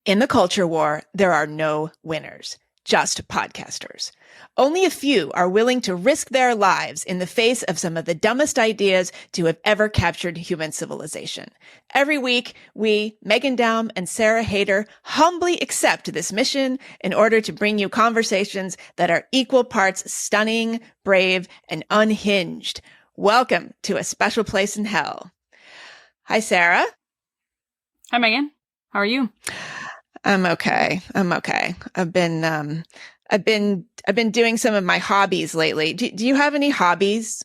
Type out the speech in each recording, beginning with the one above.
In the culture war, there are no winners, just podcasters. Only a few are willing to risk their lives in the face of some of the dumbest ideas to have ever captured human civilization. Every week, we, Meghan Daum and Sarah Haider, humbly accept this mission in order to bring you conversations that are equal parts stunning, brave, and unhinged. Welcome to A Special Place in Hell. Hi, Sarah. Hi, Meghan. How are you? I'm okay. I've been doing some of my hobbies lately. Do you have any hobbies?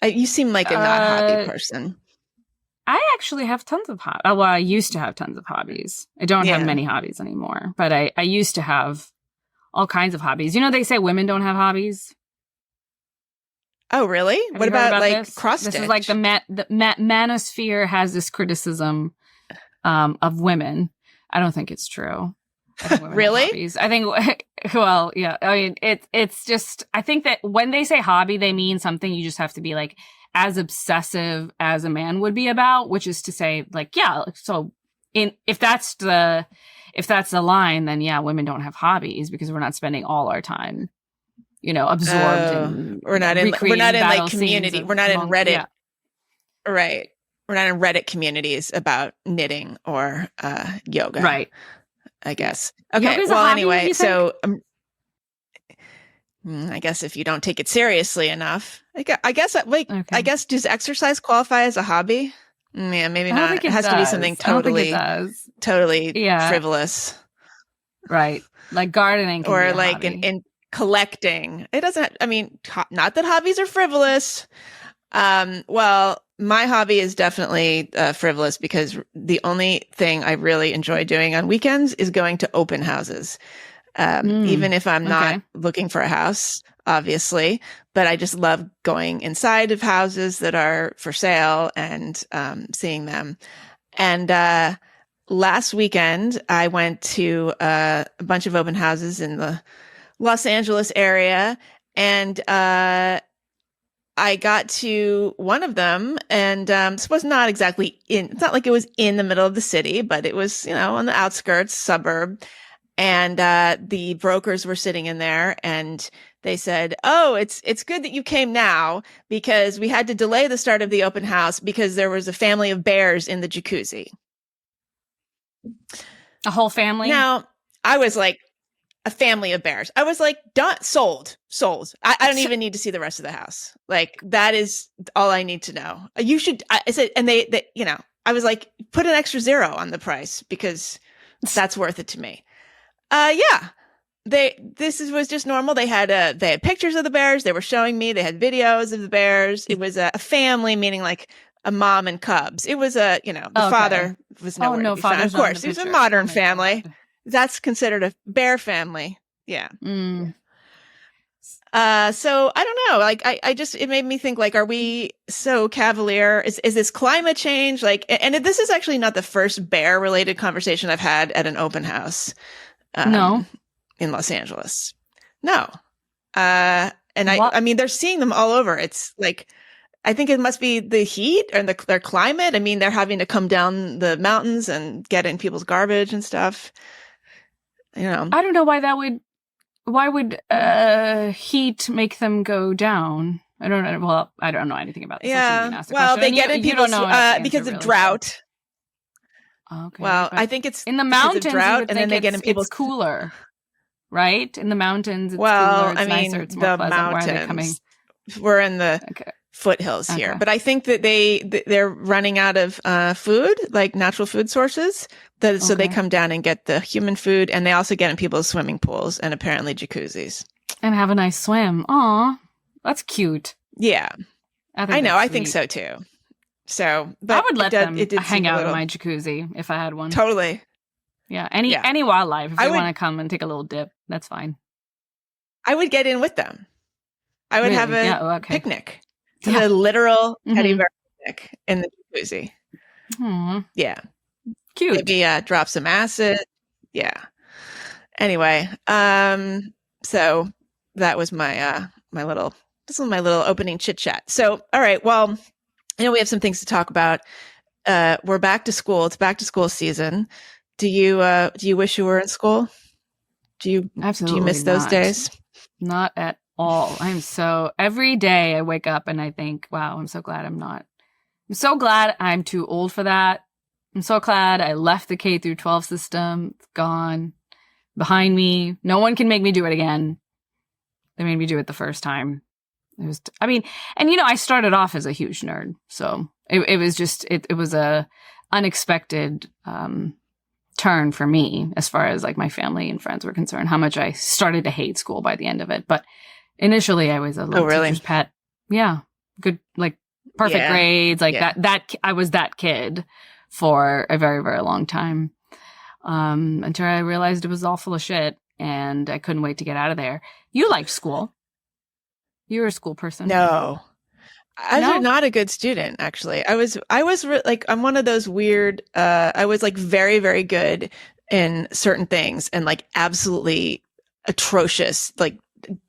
You seem like a not hobby person. I actually have tons of hobbies. Well, I used to have tons of hobbies. I don't have many hobbies anymore, but I used to have all kinds of hobbies. You know, they say women don't have hobbies. Oh, really? Have What you heard about like this? cross stitch? This is like the manosphere has this criticism of women. I don't think it's true. I think women Really? have hobbies. I think, well, yeah. I mean, it's just, I think that when they say hobby, they mean something you just have to be like as obsessive as a man would be about, which is to say like, yeah, so if that's the line, then yeah, women don't have hobbies because we're not spending all our time, you know, absorbed in we're not in like community. We're not in Reddit. Yeah. Right. We're not in Reddit communities about knitting or yoga. Right. I guess. Okay. Yoga's well, a hobby, anyway, you so I guess if you don't take it seriously enough, I guess does exercise qualify as a hobby? Yeah, maybe not. It has to be something totally frivolous. Right. Like gardening can or be a like hobby. in collecting. It doesn't, I mean, not that hobbies are frivolous. Well, my hobby is definitely frivolous because the only thing I really enjoy doing on weekends is going to open houses. Even if I'm not looking for a house, obviously, but I just love going inside of houses that are for sale and seeing them. And last weekend, I went to a bunch of open houses in the Los Angeles area, and I got to one of them, and this was not exactly it's not like it was in the middle of the city, but it was, you know, on the outskirts, suburb. And the brokers were sitting in there, and they said, "Oh, it's good that you came now because we had to delay the start of the open house because there was a family of bears in the jacuzzi." A whole family? Now, I was like, a family of bears. I was like, done, sold. I don't even need to see the rest of the house. Like, that is all I need to know. You should, I said, and they, you know, I was like, put an extra 0 on the price because that's worth it to me. Yeah, was just normal. They had pictures of the bears. They were showing me, they had videos of the bears. It was a family, meaning like a mom and cubs. It was the father was nowhere to be found. Of course, it was a modern family. God. That's considered a bear family. Yeah. So I don't know. Like, I just, it made me think, like, are we so cavalier? Is this climate change? Like, and this is actually not the first bear related conversation I've had at an open house. No. In Los Angeles. No. And I mean, they're seeing them all over. It's like, I think it must be the heat and their climate. I mean, they're having to come down the mountains and get in people's garbage and stuff. You know, I don't know why would heat make them go down? I don't know. Well, I don't know anything about this. Yeah. Well, they get in people's because of drought. Okay. Well, I think it's in the mountains, drought, and then they get in people's it's cooler, right? In the mountains, it's cooler. It's nicer. It's more pleasant. Mountains. Why are they coming? We're in the foothills here, but I think that they're running out of food, like natural food sources. So they come down and get the human food, and they also get in people's swimming pools and apparently jacuzzis and have a nice swim. Aw, that's cute. Yeah, I know. I think so too. So, but I would let them hang out in my jacuzzi if I had one. Totally. Yeah. Any wildlife, if they want to come and take a little dip, that's fine. I would get in with them. I would have a picnic. Yeah. A literal teddy bear picnic in the jacuzzi. Yeah. Cute. Maybe drop some acid. Yeah. Anyway, so that was my little opening chit chat. So, all right. Well, I know we have some things to talk about. We're back to school. It's back to school season. Do you wish you were in school? Do you Absolutely miss those not. days? Not at all. Every day I wake up and I think, wow, I'm so glad I'm not. I'm so glad I'm too old for that. I'm so glad I left the K through 12 system. It's gone behind me. No one can make me do it again. They made me do it the first time. I started off as a huge nerd. So it was a unexpected, turn for me as far as like my family and friends were concerned, how much I started to hate school by the end of it. But initially I was a little teacher's pet. Yeah. Good, like perfect grades, like that I was that kid for a very, very long time. Until I realized it was all full of shit and I couldn't wait to get out of there. You liked school. You were a school person. No. I was not a good student, actually. I'm one of those weird, I was like very, very good in certain things and like absolutely atrocious, like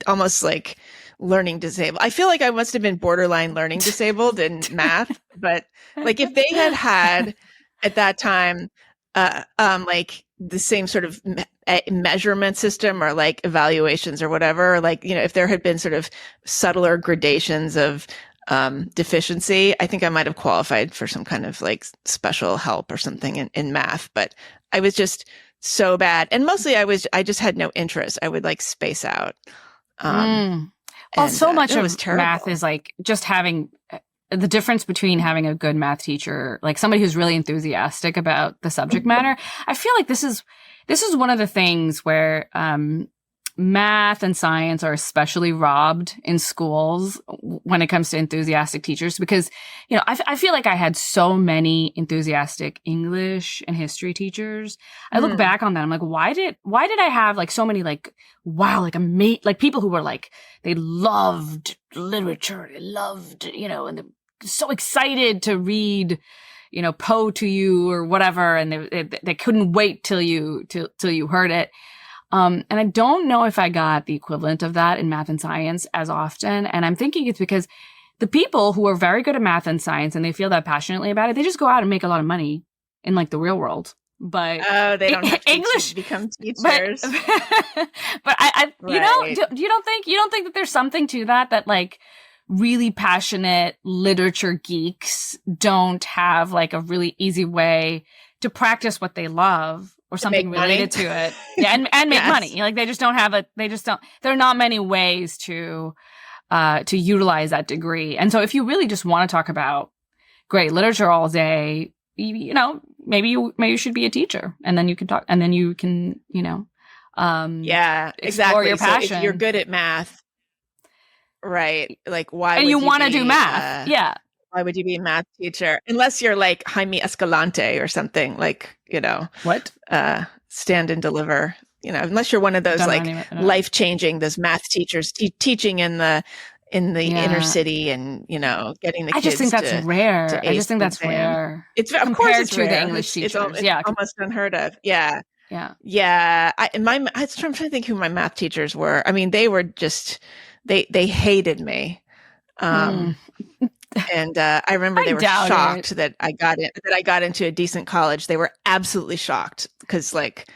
almost like learning disabled. I feel like I must have been borderline learning disabled in math, but like if they had at that time, like the same sort of measurement system or like evaluations or whatever, or like, if there had been sort of subtler gradations of deficiency, I think I might have qualified for some kind of like special help or something in math, but I was just so bad. And mostly I just had no interest. I would like space out. Well, so much of terrible. math is like just having the difference between having a good math teacher, like somebody who's really enthusiastic about the subject matter. I feel like this is one of the things where, math and science are especially robbed in schools when it comes to enthusiastic teachers because, I feel like I had so many enthusiastic English and history teachers. I look back on that. I'm like, why did I have like so many like, wow, like like people who were like, they loved literature. They loved, and they're so excited to read, Poe to you or whatever. And they couldn't wait till you heard it. And I don't know if I got the equivalent of that in math and science as often. And I'm thinking it's because the people who are very good at math and science and they feel that passionately about it, they just go out and make a lot of money in like the real world. But they don't have to English become teachers. But I Right. you don't think that there's something to that like really passionate literature geeks don't have like a really easy way to practice what they love or something related to it. Yeah. And make money. Like they just don't have there are not many ways to utilize that degree. And so if you really just want to talk about great literature all day, maybe you should be a teacher and then you can talk and then you can, yeah, explore exactly. your passion. So if you're good at math, right? Like why and would you want to be, do math. Yeah. Why would you be a math teacher? Unless you're like Jaime Escalante or something like, What? Stand and deliver, unless you're one of those life-changing, those math teachers teaching in the inner city and, getting the kids. I just think that's rare. I just think that's rare. It's of course it's to rare. The English teachers. It's almost unheard of. Yeah. Yeah. Yeah. I'm trying to think who my math teachers were. I mean, they were just, they hated me. And I remember they were shocked that I got into a decent college. They were absolutely shocked because like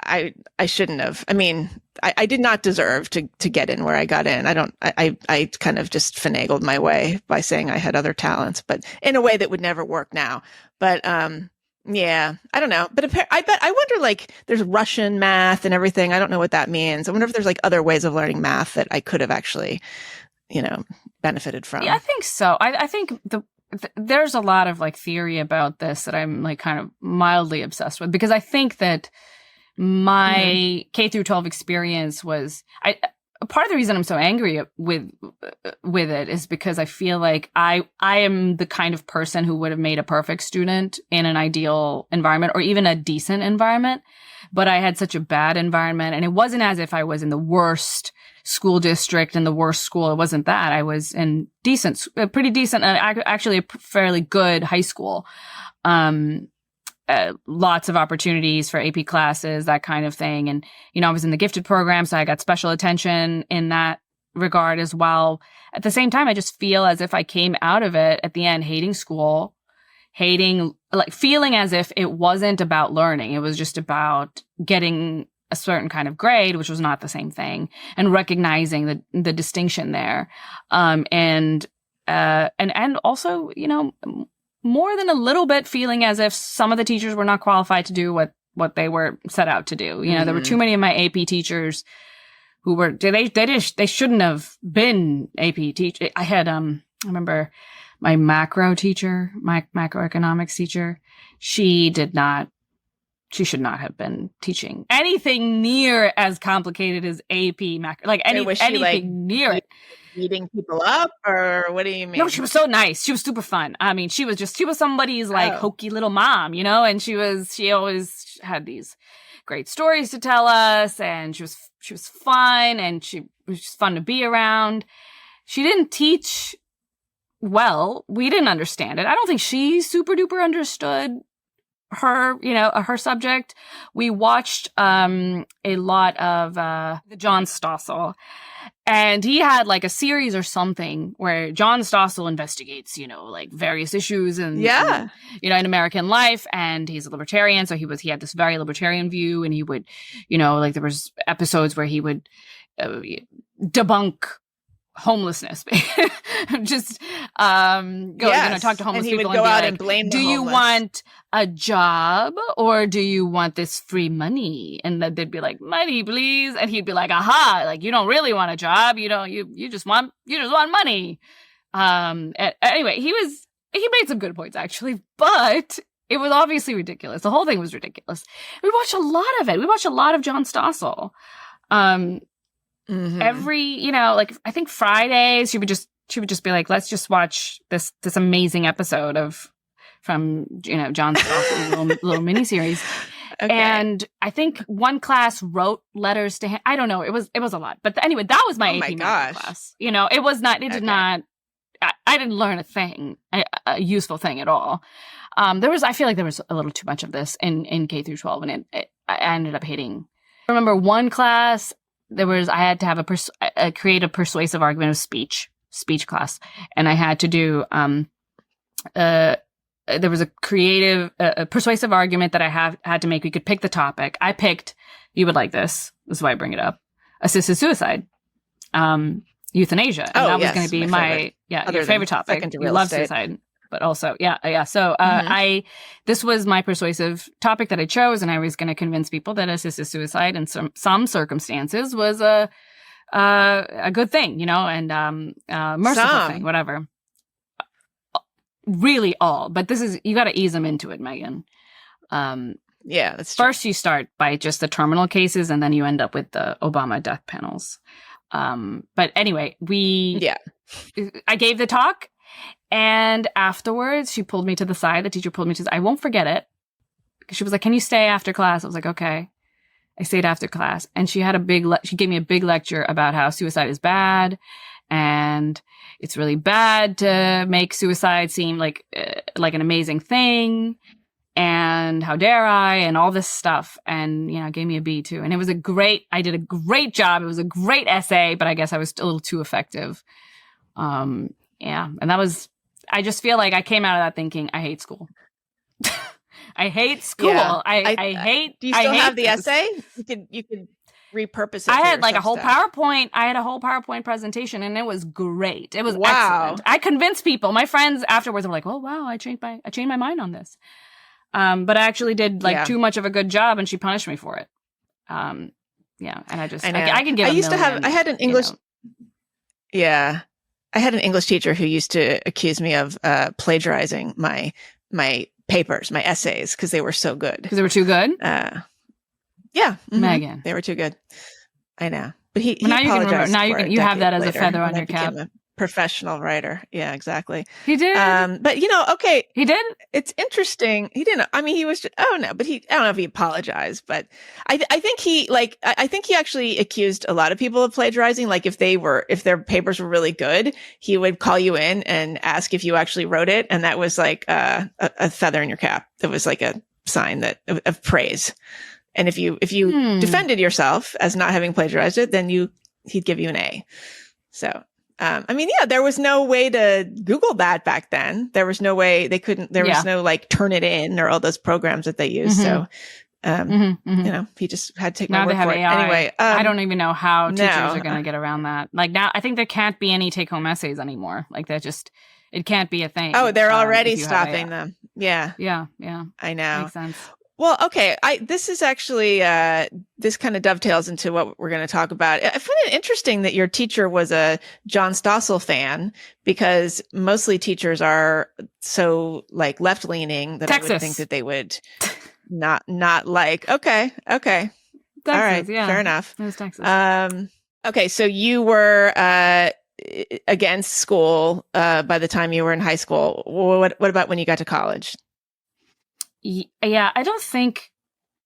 I shouldn't have. I mean, I did not deserve to get in where I got in. I kind of just finagled my way by saying I had other talents, but in a way that would never work now. But yeah, I don't know. But I wonder like there's Russian math and everything. I don't know what that means. I wonder if there's like other ways of learning math that I could have actually, benefited from. Yeah, I think so. I think there's a lot of like theory about this that I'm like kind of mildly obsessed with because I think that my K through 12 experience was part of the reason I'm so angry with it is because I feel like I am the kind of person who would have made a perfect student in an ideal environment or even a decent environment, but I had such a bad environment and it wasn't as if I was in the worst school district and the worst school. It wasn't that. I was in pretty decent, actually a fairly good high school. Lots of opportunities for AP classes, that kind of thing. And, I was in the gifted program, so I got special attention in that regard as well. At the same time, I just feel as if I came out of it at the end hating school, hating like feeling as if it wasn't about learning. It was just about getting a certain kind of grade, which was not the same thing, and recognizing the distinction there. And also, you know, more than a little bit feeling as if some of the teachers were not qualified to do what they were set out to do. You know, there were too many of my AP teachers who were, they shouldn't have been AP teachers. I had, I remember my macro teacher, my macroeconomics teacher, she should not have been teaching anything near as complicated as AP macro, like anything near it. Beating people up, or what do you mean? No, she was so nice. She was super fun. I mean, she was somebody's like hokey little mom, you know, and she always had these great stories to tell us, and she was fun, and she was just fun to be around. She didn't teach well. We didn't understand it. I don't think she super duper understood her subject. We watched a lot of the John Stossel, and he had like a series or something where John Stossel investigates, you know, like various issues and you know, in American life, and he's a libertarian, so he had this very libertarian view, and he would, you know, like there was episodes where he would debunk homelessness. Just talk to homeless people and go out and blame the do you homeless. Want a job or do you want this free money? And then they'd be like, money please, and he'd be like, aha, like you don't really want a job, you just want money. Anyway, he made some good points actually, but it was obviously ridiculous. The whole thing was ridiculous. We watched a lot of it. We watched a lot of John Stossel. Every, you know, like I think Fridays she would just be like, let's just watch this amazing episode from you know, John Stossel's little miniseries. Okay. And I think one class wrote letters to him. I don't know. It was a lot. But anyway, that was my AP Math class. You know, it was not, it did not, I didn't learn a thing, a useful thing at all. I feel like there was a little too much of this in K through 12, and I ended up hating. I remember one class, I had to have create a persuasive argument of speech class. And I had to do, there was a creative, persuasive argument that I had to make. We could pick the topic. I picked, you would like this. This is why I bring it up. Assisted suicide, euthanasia. And that was going to be your favorite topic. You love suicide. But also, yeah. So, this was my persuasive topic that I chose, and I was going to convince people that assisted suicide in some circumstances was a good thing, you know, and merciful thing, whatever. Really all, but you got to ease them into it, Megan. Yeah, that's true. First you start by just the terminal cases, and then you end up with the Obama death panels. But anyway, I gave the talk. And afterwards, she pulled me to the side. The teacher pulled me to the side. I won't forget it. She was like, can you stay after class? I was like, okay. I stayed after class. And she had she gave me a big lecture about how suicide is bad. And it's really bad to make suicide seem like an amazing thing. And how dare I, and all this stuff. And, you know, gave me a B too. And I did a great job. It was a great essay, but I guess I was a little too effective. Yeah. And I just feel like I came out of that thinking, I hate school. I hate school. Yeah. I hate. Do you still have the essay? You could repurpose it. I had like a whole PowerPoint. I had a whole PowerPoint presentation, and it was great. It was excellent. I convinced people. My friends afterwards were like, "Oh wow, I changed my mind on this." But I actually did too much of a good job, and she punished me for it. Yeah, and I can give. I had an English. Yeah. I had an English teacher who used to accuse me of plagiarizing my papers, my essays, because they were so good. Because they were too good? Yeah. Megan. They were too good. I know. But he now apologized. Now you have that as a feather on your cap. Professional writer. Yeah, exactly. He did. But you know, okay. He did? It's interesting. He didn't, I mean, he was just, I don't know if he apologized, but I think I think he actually accused a lot of people of plagiarizing. Like if their papers were really good, he would call you in and ask if you actually wrote it. And that was like a feather in your cap. It was like a sign of praise. And if you defended yourself as not having plagiarized it, then he'd give you an A. So I mean, yeah, there was no way to Google that back then. There was no way they couldn't, there was no like Turnitin or all those programs that they use. So, he just had to take my word for it. AI. Anyway, I don't even know how teachers no. are going to get around that. Like now, I think there can't be any take-home essays anymore. Like that just, it can't be a thing. Oh, they're already stopping them. Yeah. Yeah. I know. Makes sense. Well, okay. This is actually, this kind of dovetails into what we're going to talk about. I find it interesting that your teacher was a John Stossel fan, because mostly teachers are so like left leaning that Texas. I would think that they would not like, okay. Texas, All right. yeah. Fair enough. It was Texas. Okay. So you were, against school, by the time you were in high school. What about when you got to college? Yeah, I don't think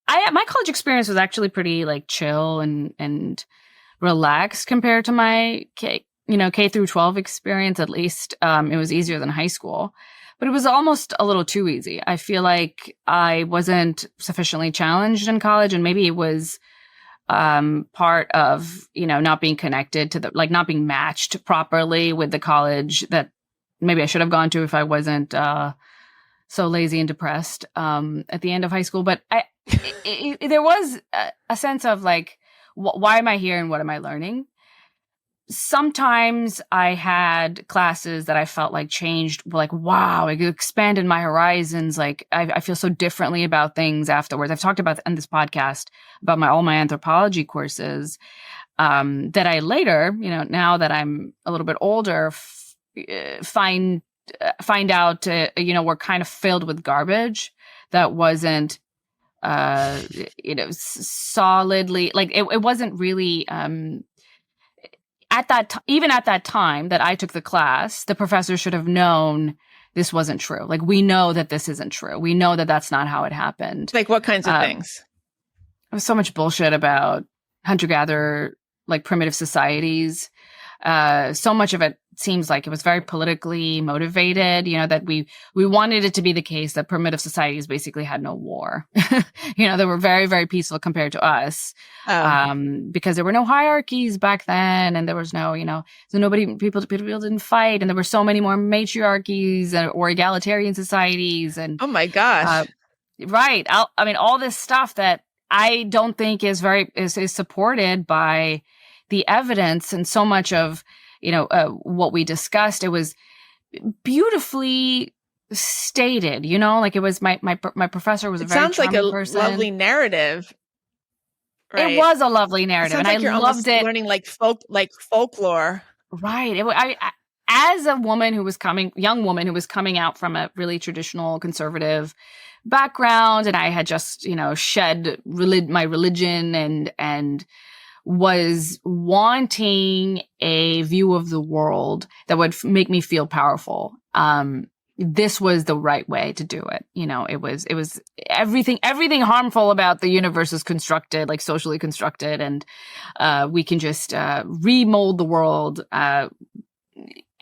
my college experience was actually pretty like chill and relaxed compared to my K through 12 experience. At least it was easier than high school, but it was almost a little too easy. I feel like I wasn't sufficiently challenged in college, and maybe it was part of not being connected to not being matched properly with the college that maybe I should have gone to if I wasn't so lazy and depressed at the end of high school. But there was a sense of like, why am I here and what am I learning? Sometimes I had classes that I felt like changed, like, wow, it expanded my horizons. Like I feel so differently about things afterwards. I've talked about on this podcast about all my anthropology courses that I later, now that I'm a little bit older, find out, were kind of filled with garbage that wasn't, solidly, like it wasn't really, even at that time that I took the class, the professor should have known this wasn't true. Like, we know that this isn't true. We know that that's not how it happened. Like what kinds of things? There was so much bullshit about hunter-gatherer, like primitive societies. So much of it seems like it was very politically motivated, that we wanted it to be the case that primitive societies basically had no war. They were very, very peaceful compared to us, because there were no hierarchies back then, and there was no, so people didn't fight, and there were so many more matriarchies or egalitarian societies, and oh my gosh, right. All this stuff that I don't think is supported by the evidence, and so much of what we discussed, it was beautifully stated. Like it was my professor was a very sounds like a person. Lovely narrative. Right? It was a lovely narrative, and like I loved it. Learning like folklore, right? I as a young woman who was coming out from a really traditional conservative background, and I had just shed my religion and was wanting a view of the world that would make me feel powerful. This was the right way to do it. It was everything harmful about the universe is constructed, like socially constructed, and we can just remold the world,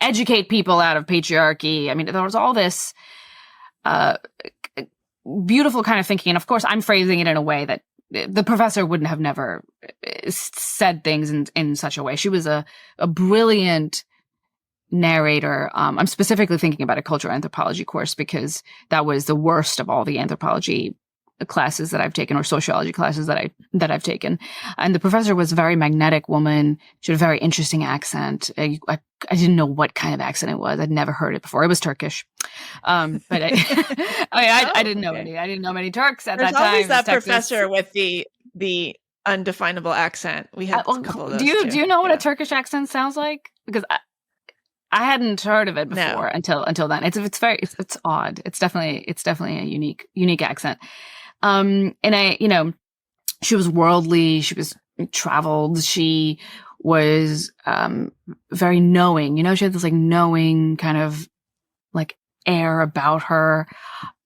educate people out of patriarchy. There was all this beautiful kind of thinking, and of course I'm phrasing it in a way that the professor wouldn't have never said things in such a way. She was a brilliant narrator. I'm specifically thinking about a cultural anthropology course, because that was the worst of all the anthropology classes that I've taken, or sociology classes that I've taken. And the professor was a very magnetic woman. She had a very interesting accent. I didn't know what kind of accent it was. I'd never heard it before. It was Turkish. But I didn't know any. I didn't know many Turks at that time. There's always that professor with the undefinable accent. We had a couple of those. Do you know what a Turkish accent sounds like? Because I hadn't heard of it before until then. It's odd. It's definitely a unique accent. And she was worldly. She was traveled. She was very knowing. She had this like knowing kind of like air about her.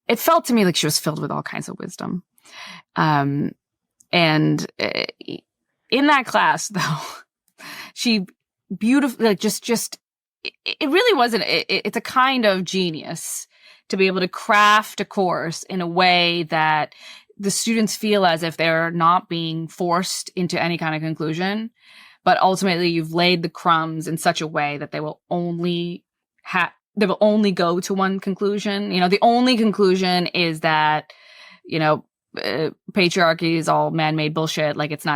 It felt to me like she was filled with all kinds of wisdom. And in that class, though, she beautifully, like just it really wasn't. It's a kind of genius to be able to craft a course in a way that the students feel as if they're not being forced into any kind of conclusion, but ultimately you've laid the crumbs in such a way that they will only go to one conclusion. The only conclusion is that, patriarchy is all man-made bullshit. Like it's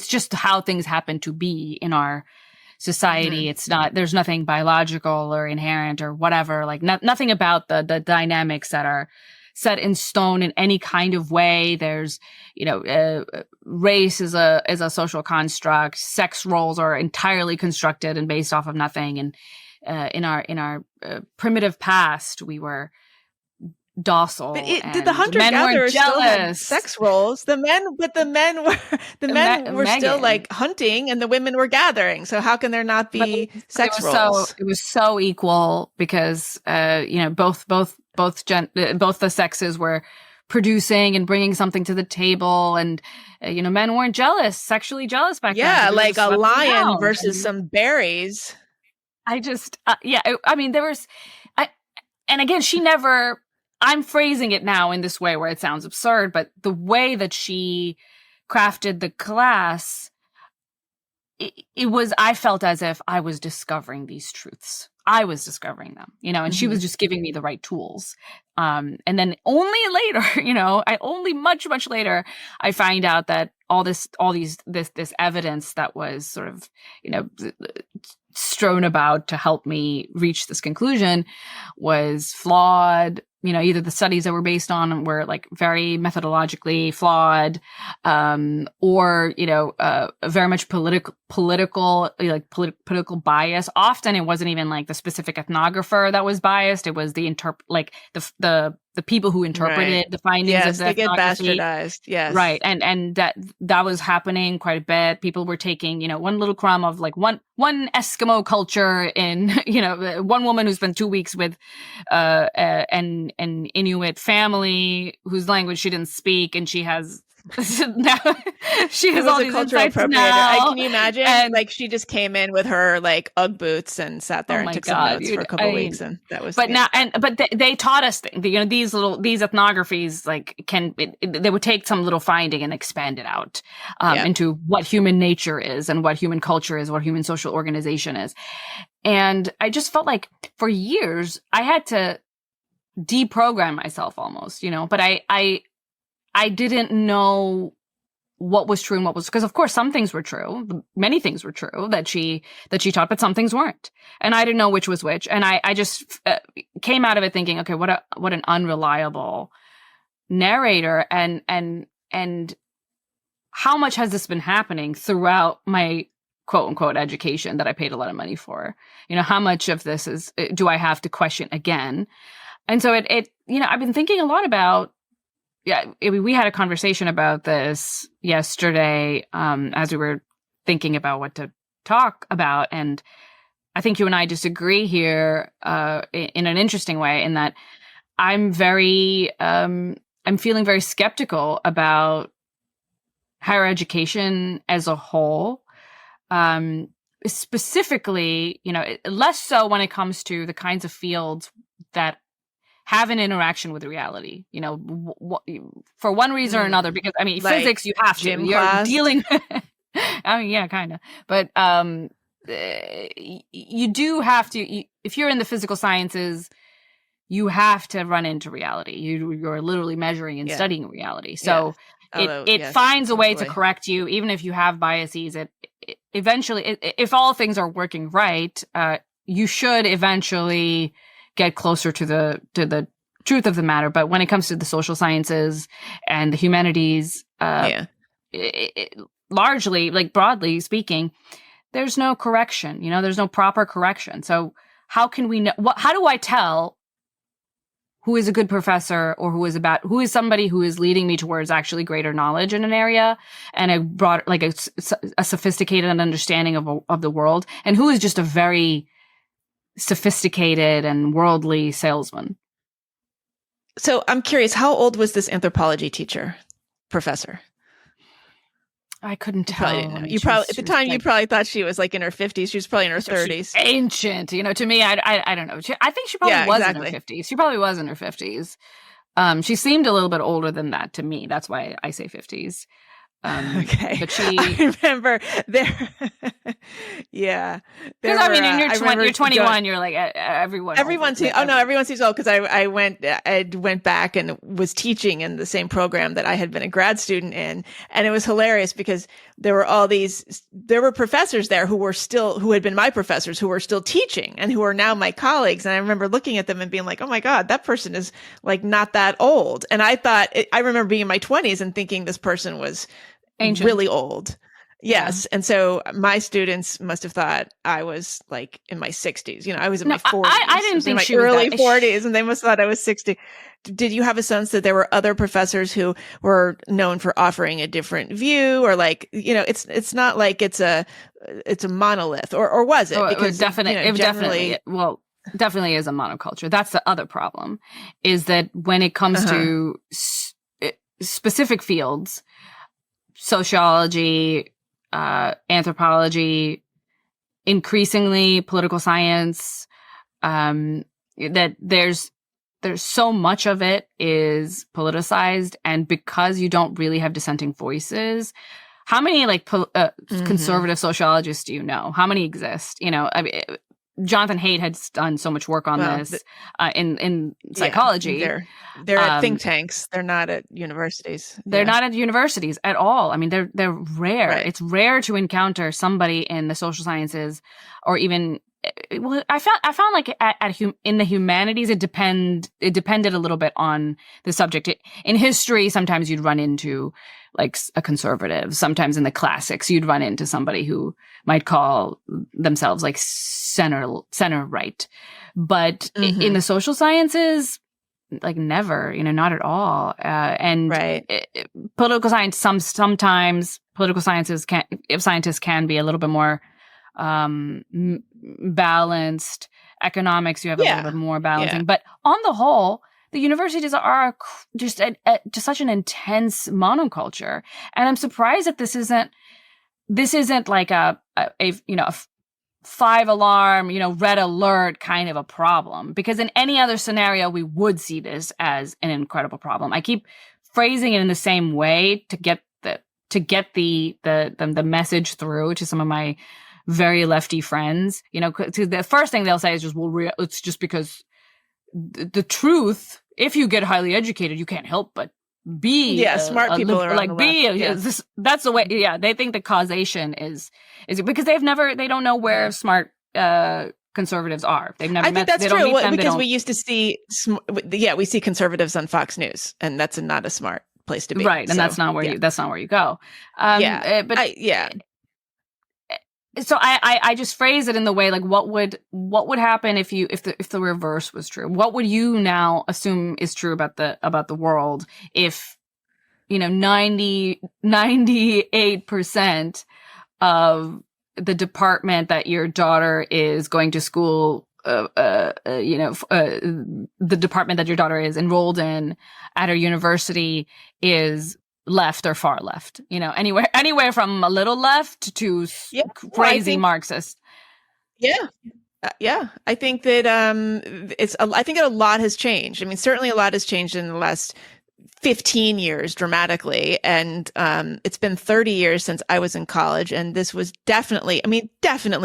just how things happen to be in our society. Mm-hmm. There's nothing biological or inherent or whatever, like nothing about the dynamics that are set in stone in any kind of way. There's, race is a social construct. Sex roles are entirely constructed and based off of nothing. And in our primitive past, we were docile. But did the hunter-gatherers still have sex roles? The men were still like hunting, and the women were gathering. So how can there not be sex roles? It was so equal because both the sexes were producing and bringing something to the table, and men weren't sexually jealous back then. Yeah, like a lion versus some berries. There was, and again, she never. I'm phrasing it now in this way where it sounds absurd, but the way that she crafted the class, it was, I felt as if I was discovering these truths. I was discovering them, and mm-hmm. she was just giving me the right tools. And then only later, much, much later, I find out that this evidence that was sort of, strewn about to help me reach this conclusion was flawed. Either the studies that were based on were like very methodologically flawed, or, very much political bias. Often it wasn't even like the specific ethnographer that was biased. It was the the people who interpreted the findings of the they get bastardized. Yes. Right. And that was happening quite a bit. People were taking, one little crumb of like one Eskimo culture in, one woman who spent 2 weeks with, an Inuit family whose language she didn't speak, and she has now she has all these insights now. Can you imagine? Like she just came in with her like UGG boots and sat there and took some notes for a couple of weeks, and that was. But they taught us things. These ethnographies they would take some little finding and expand it out into what human nature is and what human culture is, what human social organization is, and I just felt like for years I had to deprogram myself almost, but I didn't know what was true and what was, because of course some things were true, many things were true that she taught, but some things weren't, and I didn't know which was which, and I just came out of it thinking, okay, what an unreliable narrator, and how much has this been happening throughout my quote unquote education that I paid a lot of money for? How much of this do I have to question again? And so it I've been thinking a lot about. Yeah, we had a conversation about this yesterday as we were thinking about what to talk about. And I think you and I disagree here in an interesting way, in that I'm feeling very skeptical about higher education as a whole. Specifically, less so when it comes to the kinds of fields that have an interaction with reality, for one reason or another, because like physics, you have to, you're dealing, kind of, but, you do have to, if you're in the physical sciences, you have to run into reality. You're literally measuring and studying reality. So it finds a way to correct you, even if you have biases. It eventually, if all things are working right, you should eventually get closer to the truth of the matter. But when it comes to the social sciences and the humanities, largely, like broadly speaking, there's no correction. There's no proper correction. So how can we know? How do I tell who is a good professor or who is somebody who is leading me towards actually greater knowledge in an area and a broad, like a sophisticated understanding of the world, and who is just a very sophisticated and worldly salesman? So I'm curious, how old was this anthropology professor? I couldn't tell. You probably at the time you probably thought she was like in her 50s. She was probably in her 30s. Ancient, to me, I don't know. I think she probably was in her 50s. She probably was in her 50s. She seemed a little bit older than that to me. That's why I say 50s. Okay. But she, I remember there. Yeah. because I mean, I remember you're 21, you're like everyone. everyone seems, oh no, everyone seems old, because I went back and was teaching in the same program that I had been a grad student in. And it was hilarious because there were professors there who had been my professors, who were still teaching and who are now my colleagues. And I remember looking at them and being like, oh my God, that person is like not that old. And I remember being in my 20s and thinking this person was Ancient. really old. Yes. Yeah. And so my students must have thought I was like in my 60s. I was in my 40s. I didn't think she was early 40s, and they must have thought I was 60. Did you have a sense that there were other professors who were known for offering a different view, or like, it's not like it's a monolith, or was it? Because definitely is a monoculture. That's the other problem, is that when it comes to specific fields, sociology, anthropology, increasingly political science, that there's so much of it is politicized, and because you don't really have dissenting voices, how many conservative sociologists do you know? How many exist? I mean, Jonathan Haidt had done so much work on this in psychology. Yeah, they're at think tanks. They're not at universities. They're not at universities at all. I mean, they're rare. Right. It's rare to encounter somebody in the social sciences, or even. Well, I found like in the humanities, it depended a little bit on the subject. In history, sometimes you'd run into like a conservative. Sometimes in the classics, you'd run into somebody who might call themselves like center right. But in the social sciences, like never, not at all. And political science, sometimes political sciences scientists can be a little bit more balanced. Economics, you have a little bit more balancing, but on the whole, the universities are just such an intense monoculture, and I'm surprised that this isn't like a 5-alarm, red alert kind of a problem, because in any other scenario we would see this as an incredible problem. I keep phrasing it in the same way to get the message through to some of my very lefty friends. The first thing they'll say is just, well, it's just because the truth, if you get highly educated, you can't help but be smart people are like that's the way. Yeah, they think the causation is because they don't know where smart conservatives are. They've never. I think that's true, because we used to see we see conservatives on Fox News, and that's not a smart place to be, right? And that's not where you go. So I just phrase it in the way like, what would happen if the reverse was true? What would you now assume is true about the world if 98% of the department that your daughter is going to school, the department that your daughter is enrolled in at her university is left or far left, anywhere from a little left to crazy Marxist. Yeah. I think that I think that a lot has changed. I mean, certainly a lot has changed in the last 15 years dramatically. And it's been 30 years since I was in college. And this was definitely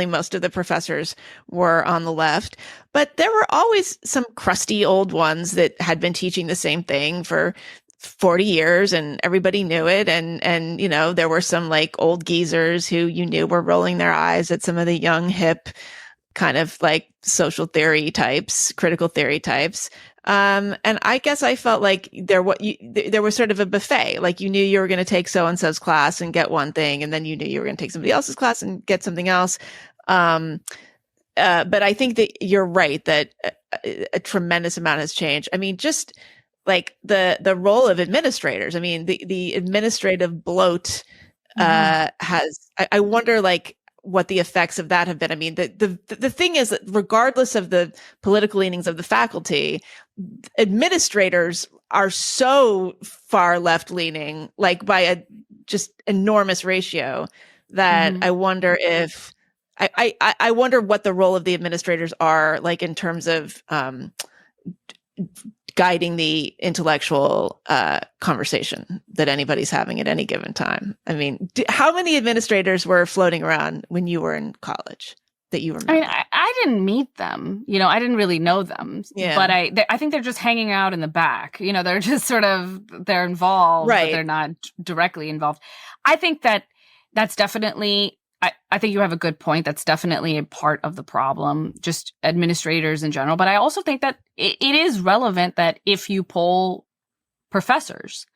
most of the professors were on the left. But there were always some crusty old ones that had been teaching the same thing for 40 years, and everybody knew it. And there were some like old geezers who were rolling their eyes at some of the young, hip kind of like social theory types, critical theory types. And I guess I felt like there was sort of a buffet. Like you knew you were going to take so-and-so's class and get one thing, and then you knew you were going to take somebody else's class and get something else. But I think that you're right that a tremendous amount has changed. I mean, just like the role of administrators. I mean, the administrative bloat has. I wonder, like, what the effects of that have been. I mean, the thing is that regardless of the political leanings of the faculty, administrators are so far left leaning, like by a just enormous ratio, that I wonder if I wonder what the role of the administrators are, like in terms of guiding the intellectual conversation that anybody's having at any given time. I mean, how many administrators were floating around when you were in college that you remember? I mean, I didn't meet them. I didn't really know them. Yeah. But I think they're just hanging out in the back. They're just they're involved, right, but they're not directly involved. I think that's definitely, I think you have a good point. That's definitely a part of the problem, just administrators in general. But I also think that it is relevant that if you poll professors,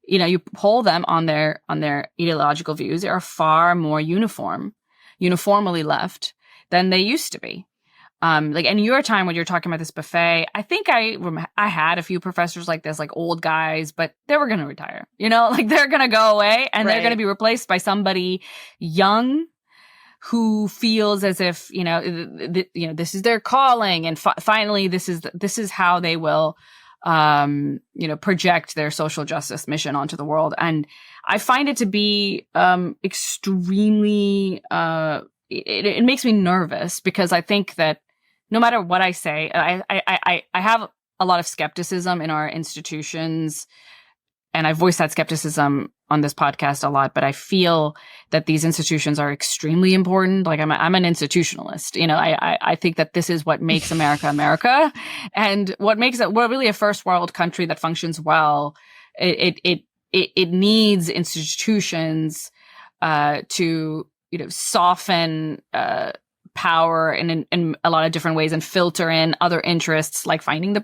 you poll them on their ideological views, they are far more uniformly left than they used to be. Like in your time when you're talking about this buffet, I think I had a few professors like this, like old guys, but they were going to retire, like they're going to go away and they're going to be replaced by somebody young who feels as if, this is their calling. And finally, this is how they will, project their social justice mission onto the world. And I find it to be, extremely, it makes me nervous because I think that no matter what I say, I have a lot of skepticism in our institutions, and I voice that skepticism on this podcast a lot, but I feel that these institutions are extremely important. Like I'm an institutionalist. I think that this is what makes America America, and we're really a first world country that functions well. It needs institutions to soften power in a lot of different ways and filter in other interests, like the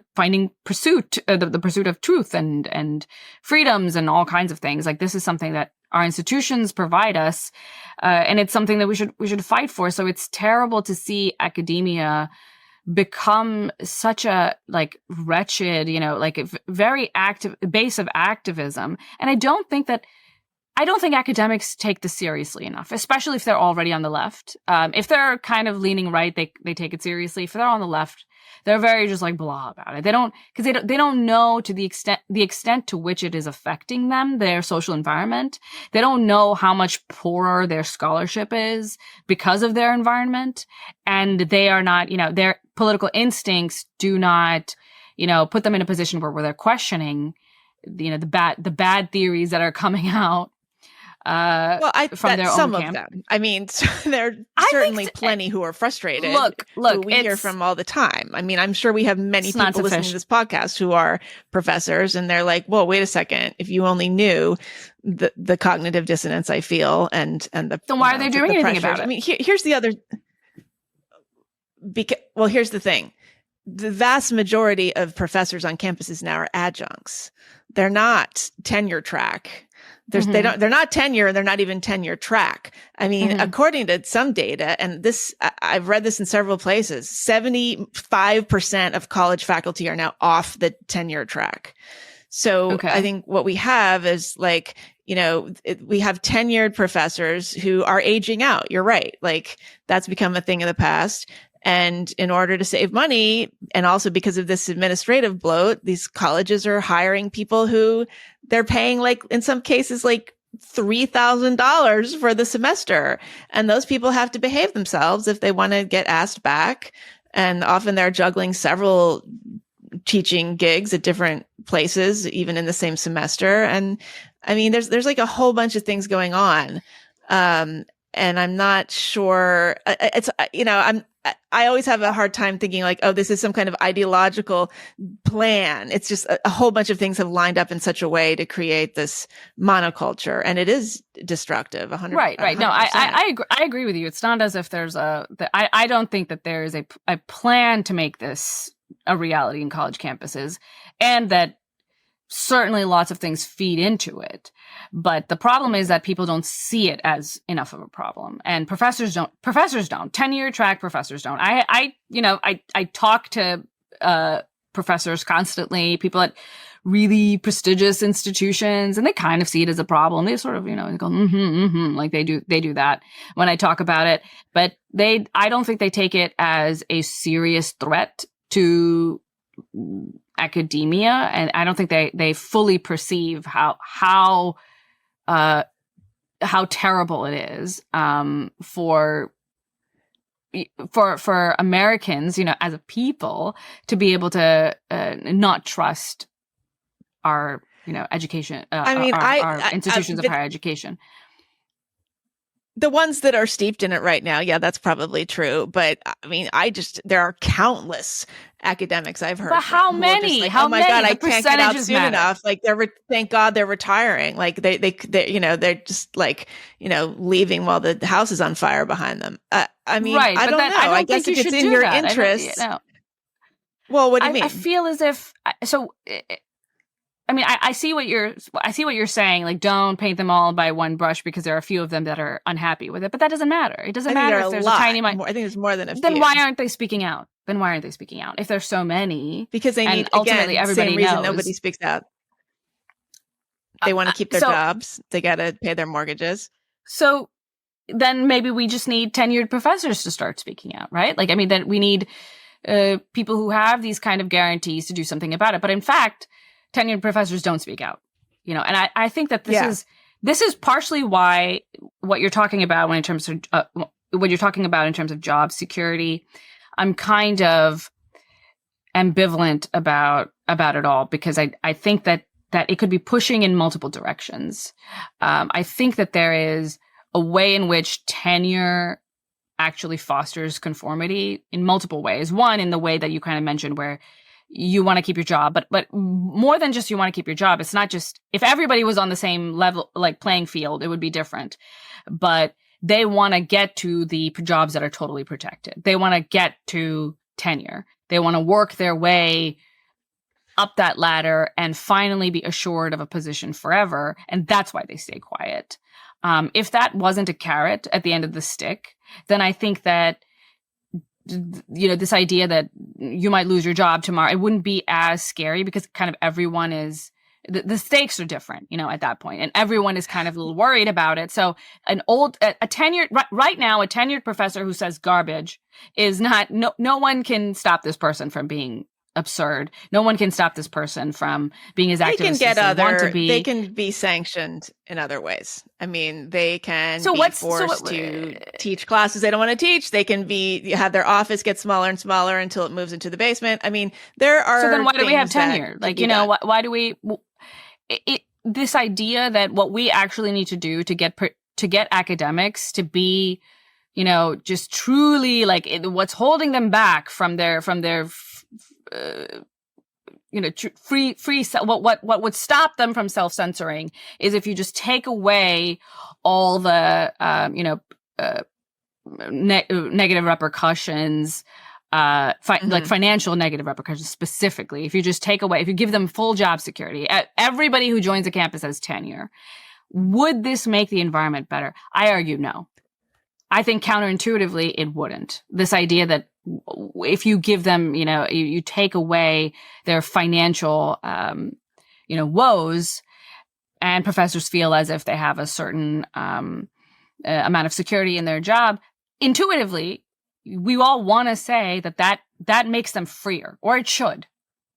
pursuit of truth and freedoms and all kinds of things. Like this is something that our institutions provide us, and it's something that we should fight for. So it's terrible to see academia become such a wretched, like a very active base of activism. And I don't think academics take this seriously enough, especially if they're already on the left. If they're kind of leaning right, they take it seriously. If they're on the left, they're very just blah about it. They don't know to the extent to which it is affecting them, their social environment. They don't know how much poorer their scholarship is because of their environment. And they are not, their political instincts do not, put them in a position where they're questioning, the bad theories that are coming out. From their own camp. Of them. I mean, there are certainly plenty who are frustrated. Look, who we hear from all the time. I mean, I'm sure we have many people listening to this podcast who are professors, and they're like, "Well, wait a second. If you only knew the cognitive dissonance I feel, and the then why are they doing anything about it?" I mean, here's the other. Here's the thing: the vast majority of professors on campuses now are adjuncts. They're not tenure track. They're not tenure, and they're not even tenure track. I mean, according to some data, and I've read this in several places, 75% of college faculty are now off the tenure track. So I think what we have is we have tenured professors who are aging out. You're right. That's become a thing of the past. And in order to save money, and also because of this administrative bloat, these colleges are hiring people who they're paying, in some cases, $3,000 for the semester. And those people have to behave themselves if they want to get asked back. And often they're juggling several teaching gigs at different places, even in the same semester. And I mean, there's a whole bunch of things going on. And I'm not sure I always have a hard time thinking this is some kind of ideological plan. It's just a whole bunch of things have lined up in such a way to create this monoculture, and it is destructive. 100%. Right. No, I agree with you. It's not as if there's I don't think that there is a plan to make this a reality in college campuses, and that certainly lots of things feed into it. But the problem is that people don't see it as enough of a problem. And professors don't. Tenure track professors don't. I talk to professors constantly, people at really prestigious institutions, and they kind of see it as a problem. They sort of, they go, like they do that when I talk about it. But I don't think they take it as a serious threat to academia, and I don't think they fully perceive how terrible it is for for Americans, as a people, to be able to not trust our education, our institutions of higher education. The ones that are steeped in it right now, yeah, that's probably true. But I mean, there are countless academics I've heard. But how many? Like, how oh my many? God, I can't get out soon enough. Like thank God they're retiring. Like they they're just like, leaving while the house is on fire behind them. I mean, right, I don't know. I guess if it's in your interest. Well, what do you mean? I feel as if I mean, I see what you're saying. Like, don't paint them all by one brush because there are a few of them that are unhappy with it. But that doesn't matter. It doesn't matter if there's a tiny. I think there's more than a few. Then why aren't they speaking out? If there's so many? Because they need, ultimately, everybody same reason knows. Nobody speaks out. They want to keep their jobs. They got to pay their mortgages. So then maybe we just need tenured professors to start speaking out, right? Like, I mean, then we need people who have these kind of guarantees to do something about it. But in fact, tenured professors don't speak out, and I think that this is partially why what you're talking about in terms of job security, I'm kind of ambivalent about it all, because I think that it could be pushing in multiple directions. I think that there is a way in which tenure actually fosters conformity in multiple ways. One, in the way that you kind of mentioned, where you want to keep your job, but more than just you want to keep your job. It's not just, if everybody was on the same level, like playing field, it would be different. But they want to get to the jobs that are totally protected. They want to get to tenure. They want to work their way up that ladder and finally be assured of a position forever. And that's why they stay quiet. If that wasn't a carrot at the end of the stick, then I think that this idea that you might lose your job tomorrow, it wouldn't be as scary, because kind of everyone is, the stakes are different, at that point, and everyone is kind of a little worried about it. So a tenured, right now, a tenured professor who says garbage is not, no one can stop this person from being absurd. No one can stop this person from being as active as they want to be. They can be sanctioned in other ways. I mean, they can be forced to teach classes they don't want to teach. They can have their office get smaller and smaller until it moves into the basement. I mean, there are. So then why do we have tenure? Like, why do we? This idea that what we actually need to do to get academics to be, just truly like what's holding them back from their what would stop them from self-censoring is if you just take away all the negative repercussions, like financial negative repercussions specifically. If you just if you give them full job security, everybody who joins a campus has tenure, would this make the environment better? I argue no. I think counterintuitively it wouldn't. This idea that if you give them, you take away their financial, woes, and professors feel as if they have a certain amount of security in their job, intuitively, we all want to say that makes them freer, or it should.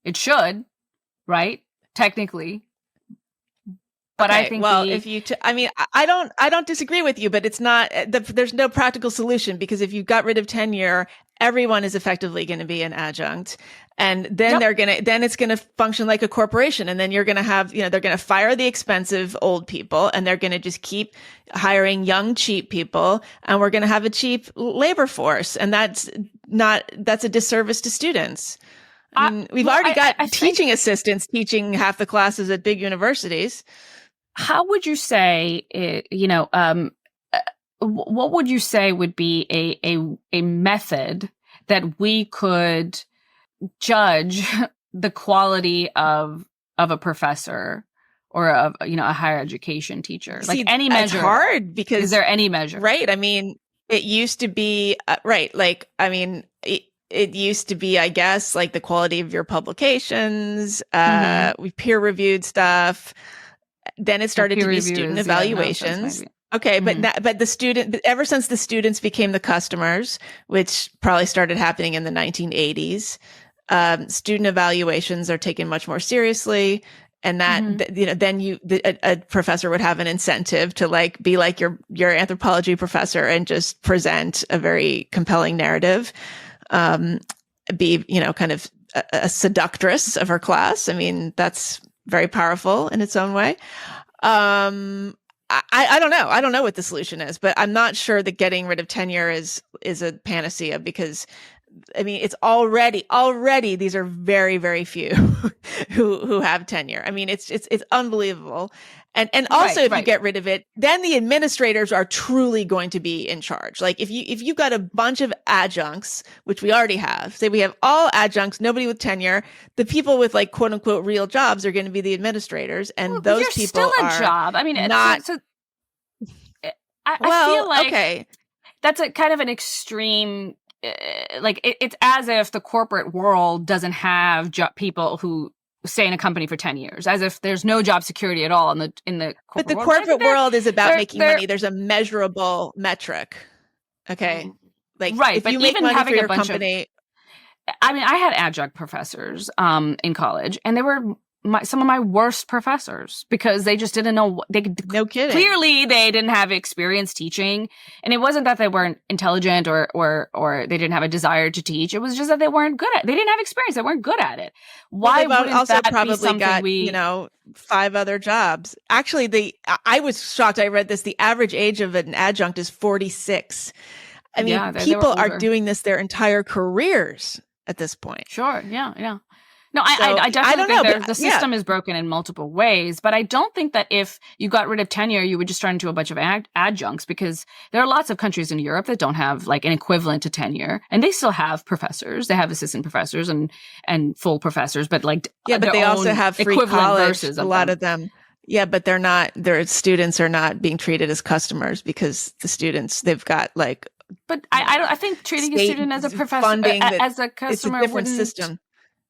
It should, right? Technically. But okay, I think I don't disagree with you, but it's not, there's no practical solution, because if you got rid of tenure, everyone is effectively going to be an adjunct. And then then it's going to function like a corporation. And then you're going to have, they're going to fire the expensive old people, and they're going to just keep hiring young, cheap people. And we're going to have a cheap labor force. And that's a disservice to students. I mean, we've already got teaching assistants teaching half the classes at big universities. How would you say, what would you say would be a method that we could judge the quality of a professor or of, a higher education teacher? Like, any measure. It's hard, because is there any measure? Right. I mean, it used to be, right. Like, I mean, it used to be, I guess, like the quality of your publications, we peer reviewed stuff. Then it started to be student evaluations. Okay, but ever since the students became the customers, which probably started happening in the 1980s, student evaluations are taken much more seriously. And that, then a professor would have an incentive to like be like your anthropology professor and just present a very compelling narrative, be, kind of a seductress of her class. I mean, that's very powerful in its own way. I don't know. I don't know what the solution is, but I'm not sure that getting rid of tenure is a panacea, because I mean, it's already these are very, very few who have tenure. I mean, it's unbelievable. And also, if you get rid of it, then the administrators are truly going to be in charge. Like if you've got a bunch of adjuncts, which we already have, say we have all adjuncts, nobody with tenure, the people with like quote unquote real jobs are going to be the administrators, and those people still a are job. I mean, not. I feel like okay, that's a kind of an extreme. Like it's as if the corporate world doesn't have people who stay in a company for 10 years, as if there's no job security at all in the corporate but the world. corporate world is about making money. There's a measurable metric. Okay. Like right, if but you make even money having for your a bunch company. I mean, I had adjunct professors in college, and they were some of my worst professors because they just didn't know. No kidding. Clearly, they didn't have experience teaching, and it wasn't that they weren't intelligent or they didn't have a desire to teach. It was just that they weren't good at. They didn't have experience. They weren't good at it. Why wouldn't also that probably be something got 5 other jobs? Actually, I was shocked. I read this. The average age of an adjunct is 46. I mean, people are doing this their entire careers at this point. Sure. Yeah. No, I definitely think the system is broken in multiple ways, but I don't think that if you got rid of tenure, you would just turn into a bunch of adjuncts, because there are lots of countries in Europe that don't have like an equivalent to tenure, and they still have professors. They have assistant professors and full professors, but like but they also have free college. A lot of them. Yeah, but their students are not being treated as customers, because the students, they've got like. But I think treating a student as a professor as a customer, it's a different system.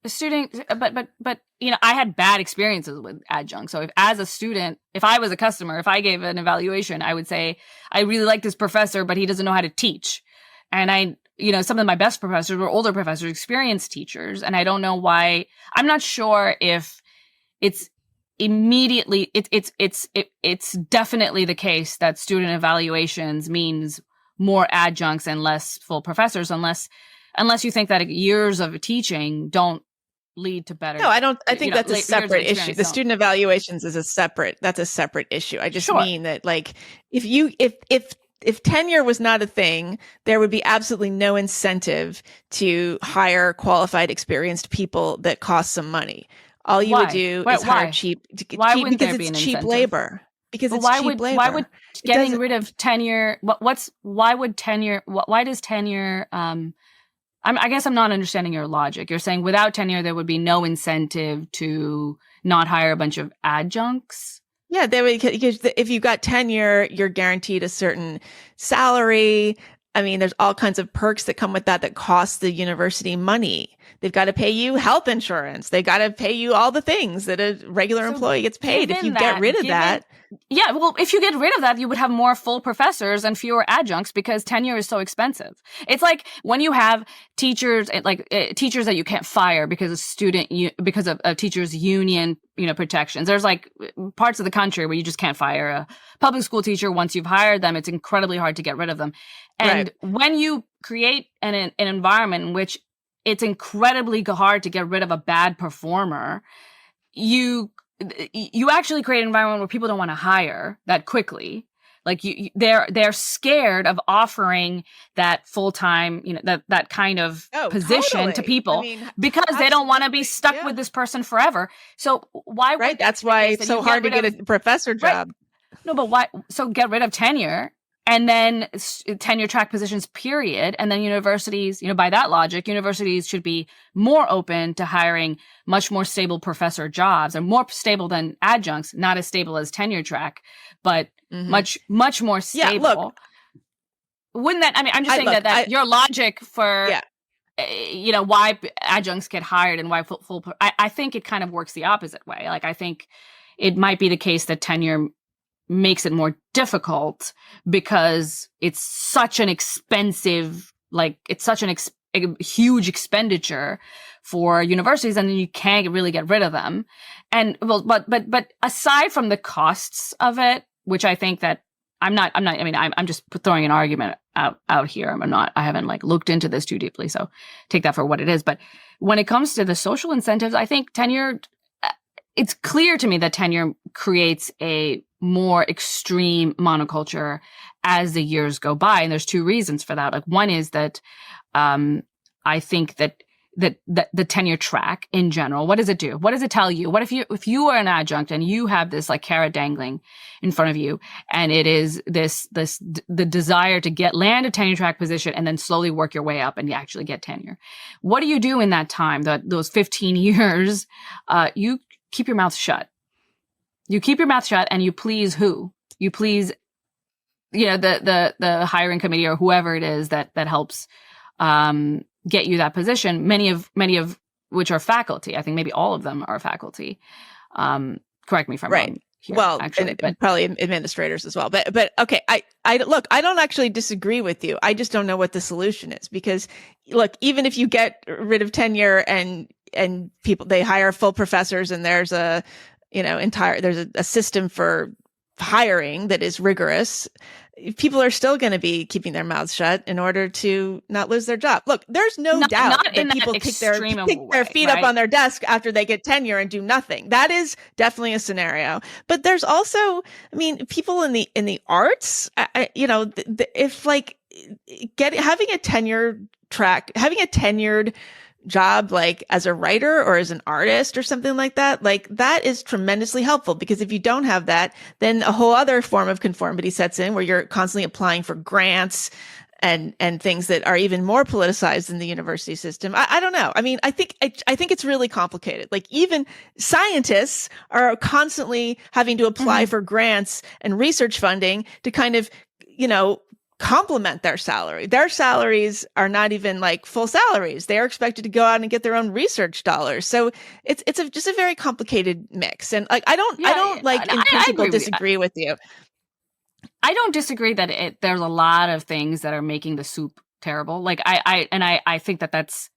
A student, but I had bad experiences with adjuncts. So if as a student, if I was a customer, if I gave an evaluation, I would say, I really like this professor, but he doesn't know how to teach. And some of my best professors were older professors, experienced teachers. And I don't know why. I'm not sure if it's immediately, it's definitely the case that student evaluations means more adjuncts and less full professors, unless you think that years of teaching don't lead to better. No, I don't. I think that's a separate issue. The student evaluations is a separate issue. I just mean that, like, if tenure was not a thing, there would be absolutely no incentive to hire qualified, experienced people that cost some money. All you would do is hire cheap. Why wouldn't there be it's an cheap incentive? Labor. Because it's cheap labor. Why would getting rid of tenure? Why does tenure? I guess I'm not understanding your logic. You're saying without tenure, there would be no incentive to not hire a bunch of adjuncts? Yeah, because if you got tenure, you're guaranteed a certain salary. I mean, there's all kinds of perks that come with that cost the university money. They've got to pay you health insurance. They got to pay you all the things that a regular employee gets paid. If you get rid of that. Yeah, well, if you get rid of that, you would have more full professors and fewer adjuncts, because tenure is so expensive. It's like when you have teachers, teachers that you can't fire because of a teachers' union, protections. There's like parts of the country where you just can't fire a public school teacher. Once you've hired them, it's incredibly hard to get rid of them. And when you create an environment in which it's incredibly hard to get rid of a bad performer, you actually create an environment where people don't want to hire that quickly. Like they're scared of offering that full-time, that kind of position to people, because they don't want to be stuck with this person forever. So why? Right. That's why it's so hard to get a professor job. Right. No, but why? So get rid of tenure. And then tenure track positions, period. And then universities, by that logic, universities should be more open to hiring much more stable professor jobs, and more stable than adjuncts, not as stable as tenure track, but much, much more stable. Yeah, look, wouldn't that, I'm just saying that your logic for, why adjuncts get hired and why I think it kind of works the opposite way. Like, I think it might be the case that tenure makes it more difficult because it's such an expensive, huge expenditure for universities, and then you can't really get rid of them. And well, but aside from the costs of it, which I think that I'm just throwing an argument out here. I haven't like looked into this too deeply, so take that for what it is. But when it comes to the social incentives, I think tenure, it's clear to me that tenure creates a more extreme monoculture as the years go by. And there's two reasons for that. Like, one is that I think that the tenure track in general, what does it do? What does it tell you? What if you are an adjunct and you have this like carrot dangling in front of you, and it is the desire to land a tenure track position and then slowly work your way up and you actually get tenure? What do you do in that time, those 15 years? You keep your mouth shut. You keep your mouth shut, and you please who? You please, the hiring committee or whoever it is that helps get you that position. Many of which are faculty. I think maybe all of them are faculty. Correct me if I'm wrong here, well, actually, but probably administrators as well. But okay, I look, I don't actually disagree with you. I just don't know what the solution is, because look, even if you get rid of tenure and people, they hire full professors, and there's a system for hiring that is rigorous, people are still going to be keeping their mouths shut in order to not lose their job. Look, there's no doubt that people kick their feet up on their desk after they get tenure and do nothing. That is definitely a scenario. But there's also, I mean, people in the arts, if like having a tenured job, like as a writer or as an artist or something like that, like that is tremendously helpful, because if you don't have that, then a whole other form of conformity sets in, where you're constantly applying for grants and things that are even more politicized in the university system. I don't know. I mean, I think it's really complicated. Like, even scientists are constantly having to apply for grants and research funding to kind of, complement their salary. Their salaries are not even like full salaries. They are expected to go out and get their own research dollars. So it's just a very complicated mix. And like, I don't in principle disagree with you. I don't disagree that there's a lot of things that are making the soup terrible. Like I think that's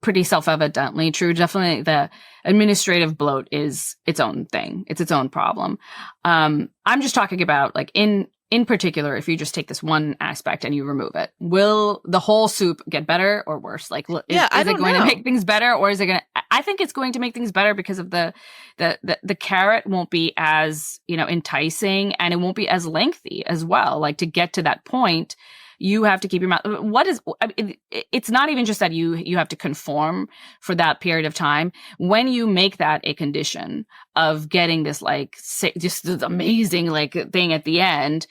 pretty self-evidently true. Definitely the administrative bloat is its own thing. It's its own problem. I'm just talking about like in particular, if you just take this one aspect and you remove it, will the whole soup get better or worse? Like, is it going to make things better, or is it going to? I think it's going to make things better, because of the carrot won't be as enticing, and it won't be as lengthy as well. Like, to get to that point, you have to keep your mouth. It's not even just that you have to conform for that period of time. When you make that a condition of getting this just this amazing thing at the end,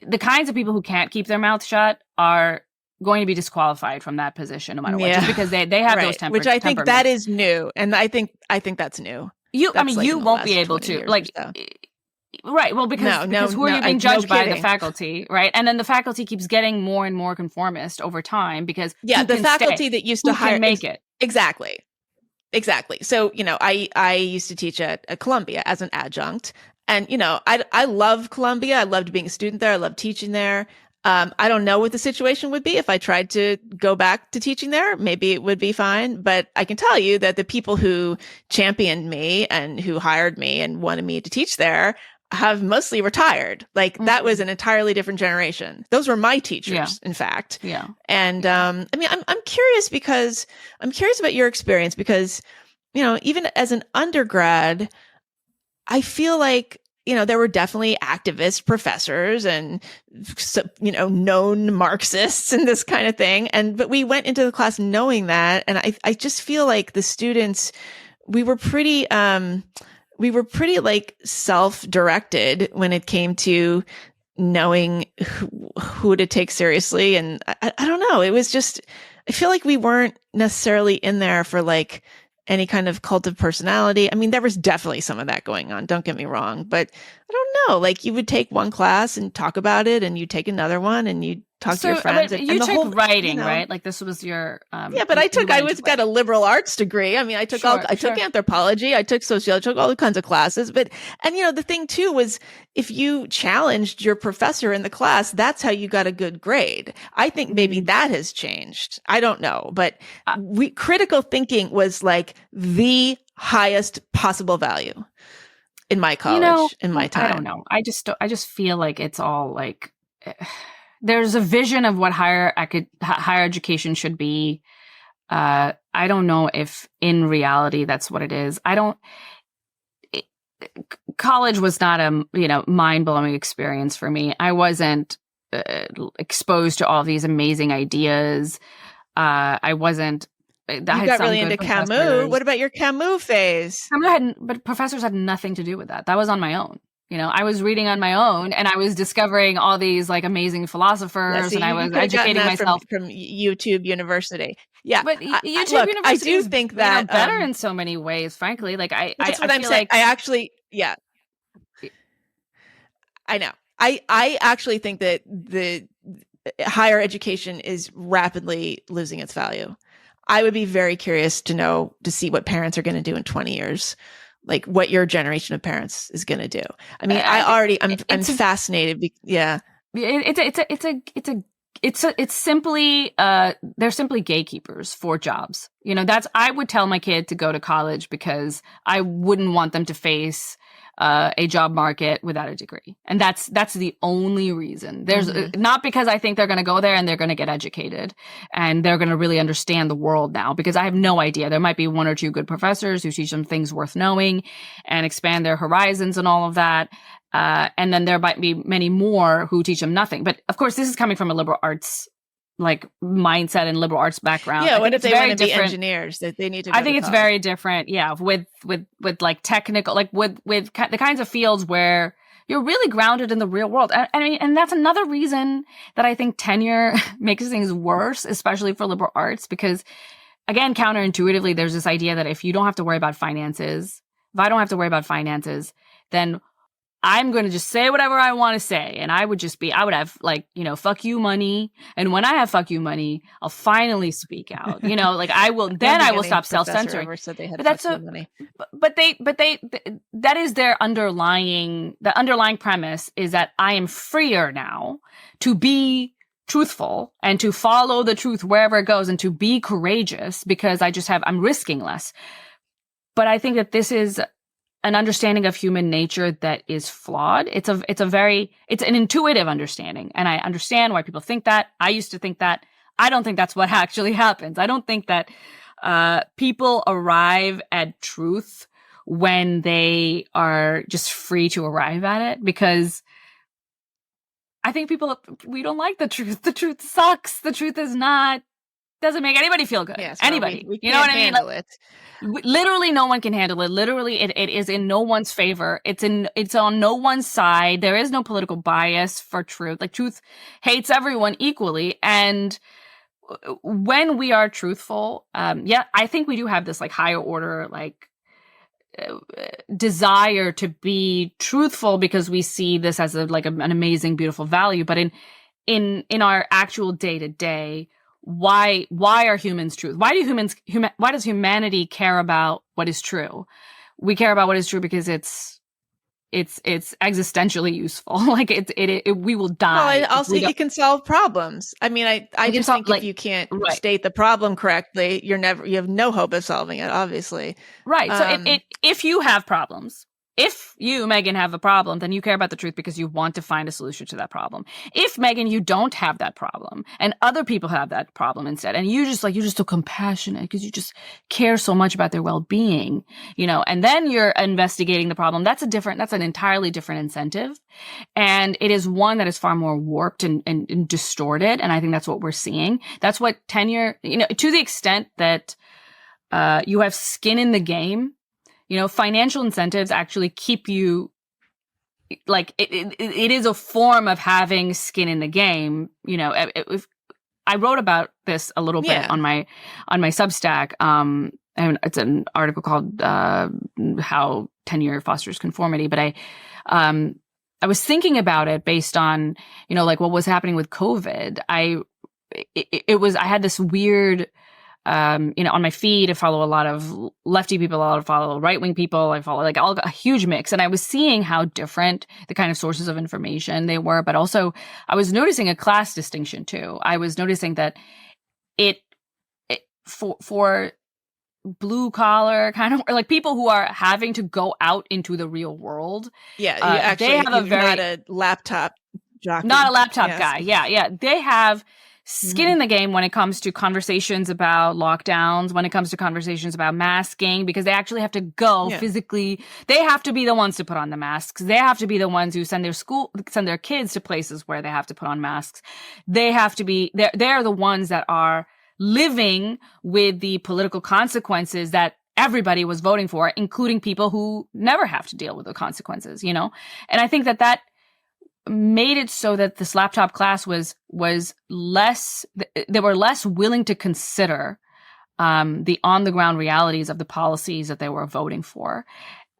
the kinds of people who can't keep their mouth shut are going to be disqualified from that position no matter what, just because they have those temperaments. Which I think that is new, and I think that's new. You won't be able to Right. Well, because who are you being judged by? The faculty, right? And then the faculty keeps getting more and more conformist over time, because the faculty that used to hire make it. Exactly. So, I used to teach at Columbia as an adjunct, and I love Columbia. I loved being a student there. I loved teaching there. I don't know what the situation would be if I tried to go back to teaching there. Maybe it would be fine, but I can tell you that the people who championed me and who hired me and wanted me to teach there have mostly retired. Like, that was an entirely different generation. Those were my teachers, in fact. Yeah. And, I'm curious about your experience, because, even as an undergrad, I feel like, there were definitely activist professors and, known Marxists and this kind of thing. But we went into the class knowing that. And I just feel like the students, we were pretty like self-directed when it came to knowing who to take seriously. And I don't know. It was just, I feel like we weren't necessarily in there for like any kind of cult of personality. I mean, there was definitely some of that going on. Don't get me wrong, but I don't know. Like, you would take one class and talk about it, and you take another one and you talk to your So, friends. but And you the took whole, writing, right? Like this was your yeah, but I went into got a liberal arts degree. I mean, I took anthropology, I took sociology, I took all kinds of classes. But, and the thing too was if you challenged your professor in the class, that's how you got a good grade. I think maybe that has changed. I don't know, but critical thinking was like the highest possible value in my college, in my time. I don't know. I just feel like it's all like there's a vision of what higher education should be. I don't know if in reality that's what it is. College was not a mind-blowing experience for me. I wasn't exposed to all these amazing ideas. I wasn't. You got really into Camus. What about your Camus phase? But professors had nothing to do with that. That was on my own. I was reading on my own, and I was discovering all these like amazing philosophers, and I was educating myself from YouTube University. Yeah, but YouTube University, I do think that better in so many ways. Frankly, like that's what I'm saying. I actually, yeah, I know. I actually think that the higher education is rapidly losing its value. I would be very curious to see what parents are going to do in 20 years. Like what your generation of parents is going to do. I mean, I'm fascinated. Yeah. It's simply, they're simply gatekeepers for jobs. I would tell my kid to go to college because I wouldn't want them to face a job market without a degree. And that's the only reason. There's not because I think they're going to go there and they're going to get educated and they're going to really understand the world now, because I have no idea. There might be one or two good professors who teach them things worth knowing and expand their horizons and all of that. And then there might be many more who teach them nothing. But of course, this is coming from a liberal arts like mindset and liberal arts background. Yeah, what if they want to be engineers? That they need to. I think it's very different. Yeah, with like technical, like with the kinds of fields where you're really grounded in the real world. And that's another reason that I think tenure makes things worse, especially for liberal arts, because again, counterintuitively, there's this idea that if you don't have to worry about finances, if I don't have to worry about finances, then I'm going to just say whatever I want to say. And I would have like, fuck you money. And when I have fuck you money, I'll finally speak out, like I will stop self-censoring. But that's money. But that is the underlying premise is that I am freer now to be truthful and to follow the truth wherever it goes and to be courageous because I'm risking less. But I think that this is an understanding of human nature that is flawed. It's an intuitive understanding. And I understand why people think that. I used to think that. I don't think that's what actually happens. I don't think that people arrive at truth when they are just free to arrive at it, because I think we don't like the truth. The truth sucks. The truth doesn't make anybody feel good. Yes, anybody. We you know what I mean? Literally no one can handle it. Literally it is in no one's favor. It's on no one's side. There is no political bias for truth. Like truth hates everyone equally. And when we are truthful, I think we do have this like higher order, like desire to be truthful because we see this as an amazing, beautiful value. But in our actual day to day, why are humans truth? Why does humanity care about what is true? We care about what is true because it's existentially useful. Like we will die. Well, also it can solve problems. I mean, I just think if you can't state the problem correctly, you have no hope of solving it, obviously. Right. So if you have problems, if you, Meghan, have a problem, then you care about the truth because you want to find a solution to that problem. If, Meghan, you don't have that problem and other people have that problem instead, and you're just so compassionate because you just care so much about their well-being, and then you're investigating the problem, that's an entirely different incentive. And it is one that is far more warped and distorted. And I think that's what we're seeing. That's what tenure, to the extent that you have skin in the game. Financial incentives actually keep you, like, it is a form of having skin in the game. If I wrote about this a little bit on my Substack. And it's an article called How Tenure Fosters Conformity. But I was thinking about it based on, like what was happening with COVID. I had this weird, on my feed, I follow a lot of lefty people, I follow right-wing people, I follow like a huge mix. And I was seeing how different the kind of sources of information they were, but also I was noticing a class distinction too. I was noticing that for blue collar kind of, or like people who are having to go out into the real world. Yeah, you actually, they have not a laptop jockey. Not a laptop guy. Yeah. They have skin in the game when it comes to conversations about lockdowns, when it comes to conversations about masking, because they actually have to go physically. They have to be the ones to put on the masks. They have to be the ones who send their kids to places where they have to put on masks. They have to be, they're the ones that are living with the political consequences that everybody was voting for, including people who never have to deal with the consequences, And I think that made it so that this laptop class was less, they were less willing to consider the on the ground realities of the policies that they were voting for.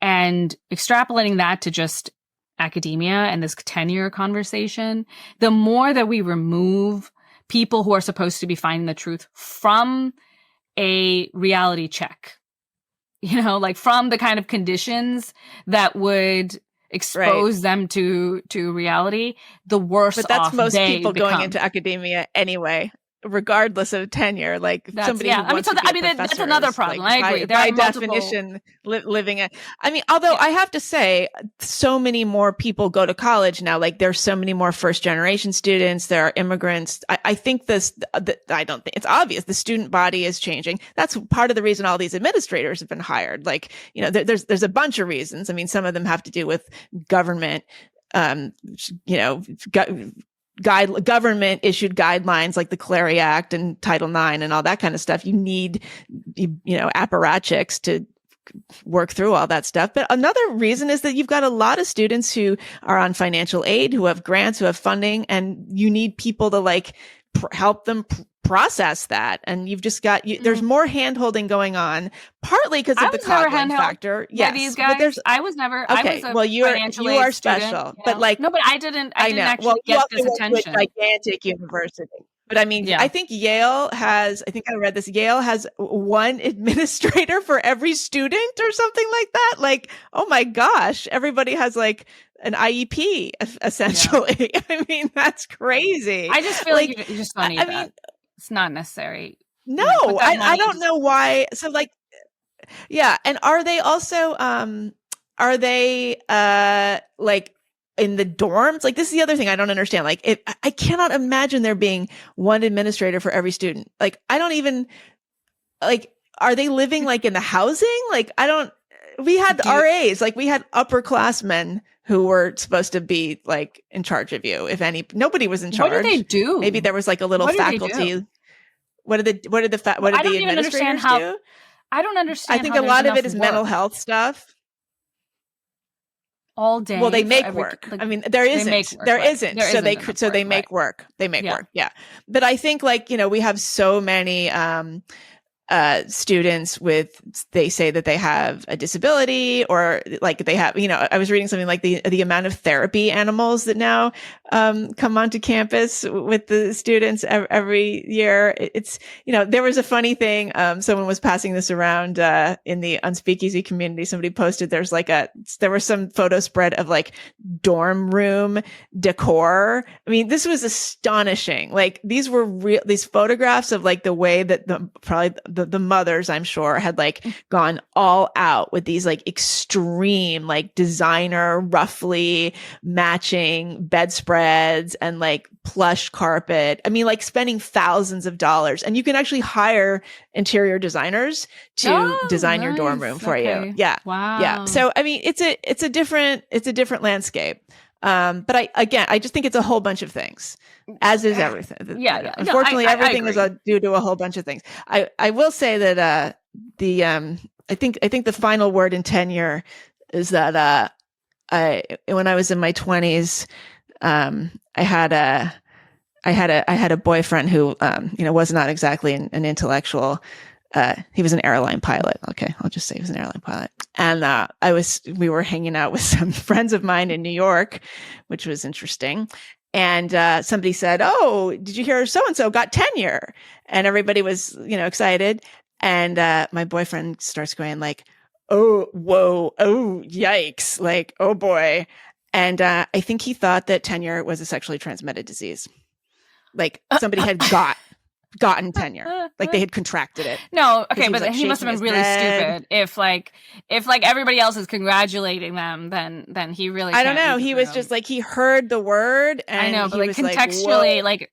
And extrapolating that to just academia and this tenure conversation, the more that we remove people who are supposed to be finding the truth from a reality check, like from the kind of conditions that would expose them to reality, the worse but that's off most they people become. going into academia anyway, regardless of tenure. Like somebody who wants to be a professor that's another problem. Like, I agree. By definition, living it. I mean, although I have to say, so many more people go to college now. Like there's so many more first generation students. There are immigrants. I think I don't think it's obvious. The student body is changing. That's part of the reason all these administrators have been hired. Like, there's a bunch of reasons. I mean, some of them have to do with government, government issued guidelines like the Clery Act and Title IX and all that kind of stuff. You need, apparatchiks to work through all that stuff. But another reason is that you've got a lot of students who are on financial aid, who have grants, who have funding, and you need people to help them process that. And you've just got, there's more hand holding going on, partly because of the coddling factor. Yes. These guys, but I was never, okay, I was you are special, but no, but I didn't actually get this attention. Gigantic university. But I mean, I think I read this, Yale has one administrator for every student or something like that. Like, oh my gosh, everybody has an IEP essentially. Yeah. I mean, that's crazy. I just feel like you just don't need that. I mean, it's not necessary. No, I don't know why. So and are they also, in the dorms? Like, this is the other thing I don't understand. Like, I cannot imagine there being one administrator for every student. Like, I don't even, are they living in the housing? Like, we had RAs, we had upperclassmen who were supposed to be in charge of you. If any, nobody was in charge. What did they do? Maybe there was a little faculty. What did the administrators do? I don't understand. I think a lot of it is mental health stuff. All day. Well, they make work. I mean, there isn't. So they make work. They make work. Yeah. But I think we have so many students they say that they have a disability, or they have, I was reading something like the amount of therapy animals that now come onto campus with the students every year. It's, there was a funny thing. Someone was passing this around in the Unspeakeasy community. Somebody posted there was some photo spread of dorm room decor. I mean, this was astonishing. These were these photographs of the way that the mothers, I'm sure, had gone all out with these extreme designer, roughly matching bedspreads and plush carpet. I mean, spending thousands of dollars, and you can actually hire interior designers to design your dorm room for you. Yeah. Wow. Yeah. So, I mean, it's a different landscape. But I just think it's a whole bunch of things, as is everything. Yeah. Unfortunately, everything is due to a whole bunch of things. I will say that I think the final word in tenure is that when I was in my 20s, I had a boyfriend who was not exactly an intellectual. He was an airline pilot. Okay, I'll just say he was an airline pilot. And we were hanging out with some friends of mine in New York, which was interesting. And somebody said, "Oh, did you hear so-and-so got tenure?" And everybody was, excited. And my boyfriend starts going like, "Oh, whoa, oh, yikes. Like, oh boy." And I think he thought that tenure was a sexually transmitted disease. Like somebody had gotten tenure, like they had contracted it. No, okay, he was, but like, he must have been shaking his really head. stupid. If everybody else is congratulating them, then he really I don't can't know. read the He was room. just like, he heard the word I and know, but he like was contextually, like,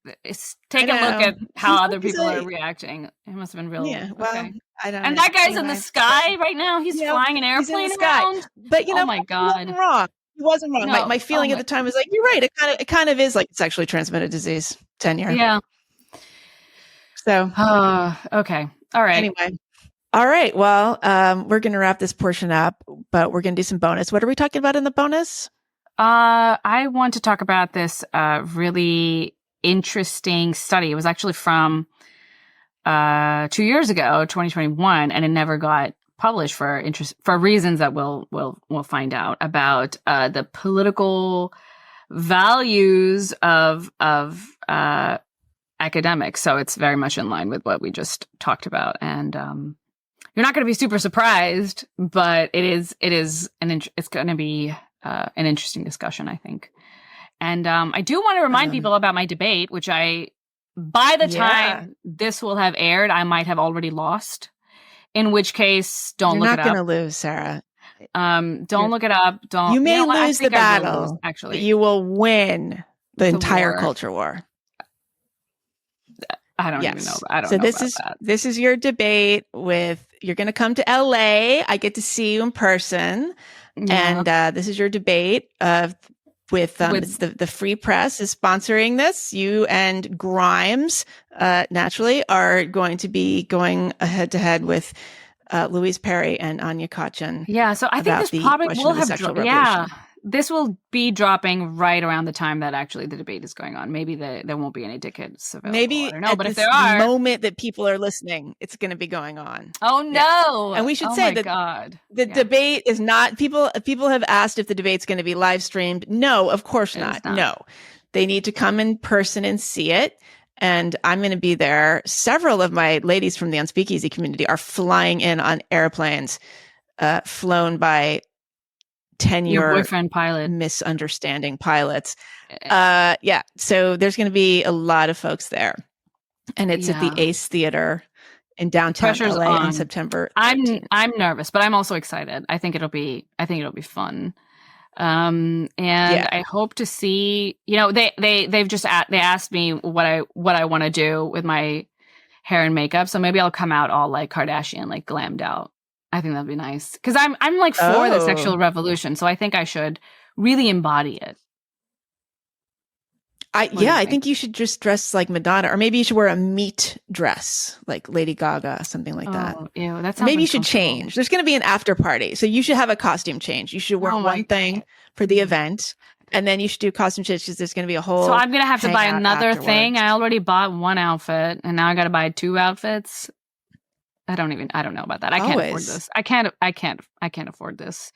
take a look at how other people are like, reacting. It must have been real. yeah, well, Okay. I don't And know. that guy's in the Anyway, sky right now. He's flying an he's in the airplane sky. around. But Oh my he God. wasn't wrong. He wasn't wrong. No. My feeling at the time was like, you're right. It kind of is like a sexually transmitted disease, tenure. Yeah. So okay. All right. anyway. All right. Well, we're going to wrap this portion up, but we're going to do some bonus. What are we talking about in the bonus? I want to talk about this really interesting study. It was actually from 2 years ago, 2021, and it never got published for reasons that we'll find out about the political values of academics. So it's very much in line with what we just talked about, and you're not going to be super surprised, but it's going to be an interesting discussion, I think. And I do want to remind people about my debate, which by the time this will have aired, I might have already lost. In which case, don't look it up. You're not going to lose, Sarah. Don't look it up. Don't. You may lose the battle, actually, but you will win the entire culture war. I don't even know. I don't so know this about is that. This is your debate with. You're going to come to LA. I get to see you in person, and this is your debate with it's the Free Press is sponsoring this. You and Grimes naturally are going to be going head to head with Louise Perry and Anya Kachin. Yeah, so I think this probably will have this will be dropping right around the time that actually the debate is going on. Maybe there won't be any tickets available. Maybe I don't know, but if there are, the moment that people are listening, it's going to be going on. Oh no! Yes. And we should say that the debate is not. People have asked if the debate's going to be live streamed. No, of course not. No, they need to come in person and see it. And I'm going to be there. Several of my ladies from the Unspeakeasy community are flying in on airplanes, flown by tenure your boyfriend pilot misunderstanding pilots. So there's going to be a lot of folks there, and it's at the Ace Theater in downtown LA on September 13th. I'm nervous, but I'm also excited. I think it'll be fun. I hope to see, they've just they asked me what I want to do with my hair and makeup. So maybe I'll come out all like Kardashian, like glammed out. I think that'd be nice. Cause I'm like for the sexual revolution. So I think I should really embody it. I think you should just dress like Madonna, or maybe you should wear a meat dress like Lady Gaga, something like that. Ew, that sounds maybe you should change. There's going to be an after party, so you should have a costume change. You should wear one thing for the event, and then you should do costume change because there's going to be a whole. So I'm going to have to buy another thing. I already bought one outfit, and now I got to buy 2 outfits. I don't know about that. I can't afford this. I can't afford this.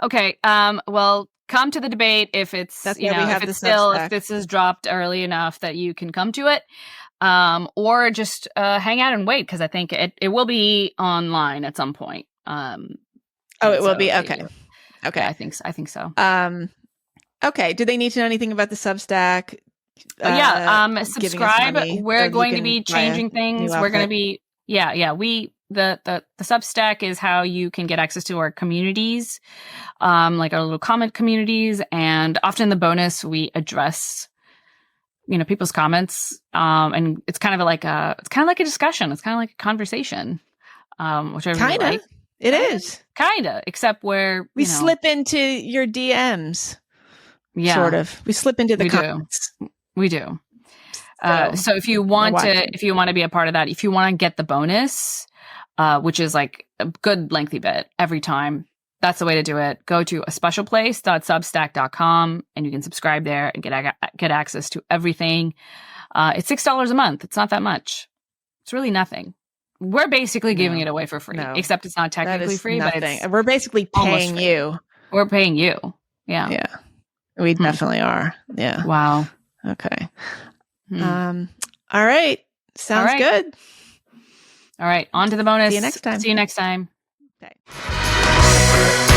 Okay. Well, come to the debate if it's if this is dropped early enough that you can come to it, or just hang out and wait, because I think it will be online at some point. It will be okay. Okay, yeah, I think so. Okay. Do they need to know anything about the Substack? Subscribe. We're going to be changing things. We're going to be the Substack is how you can get access to our communities, like our little comment communities, and often in the bonus we address people's comments, and it's kind of like a discussion. It's kind of like a conversation, which I really like. It is kind of, except where we slip into your DMs. Yeah, sort of. We slip into the comments. We do. So if you want to be a part of that, if you want to get the bonus, which is like a good lengthy bit every time, that's the way to do it. Go to aspecialplace.substack.com and you can subscribe there and get access to everything. It's $6 a month. It's not that much. It's really nothing. we're basically giving No. it away for free, No. except it's not That technically is free, nothing. but it's We're basically almost paying free. you. We're paying you. Yeah. Yeah. We definitely are. Yeah. Wow. Okay. Hmm. All right. Sounds All right. good. All right. On to the bonus. See you next time. See you next time. Okay.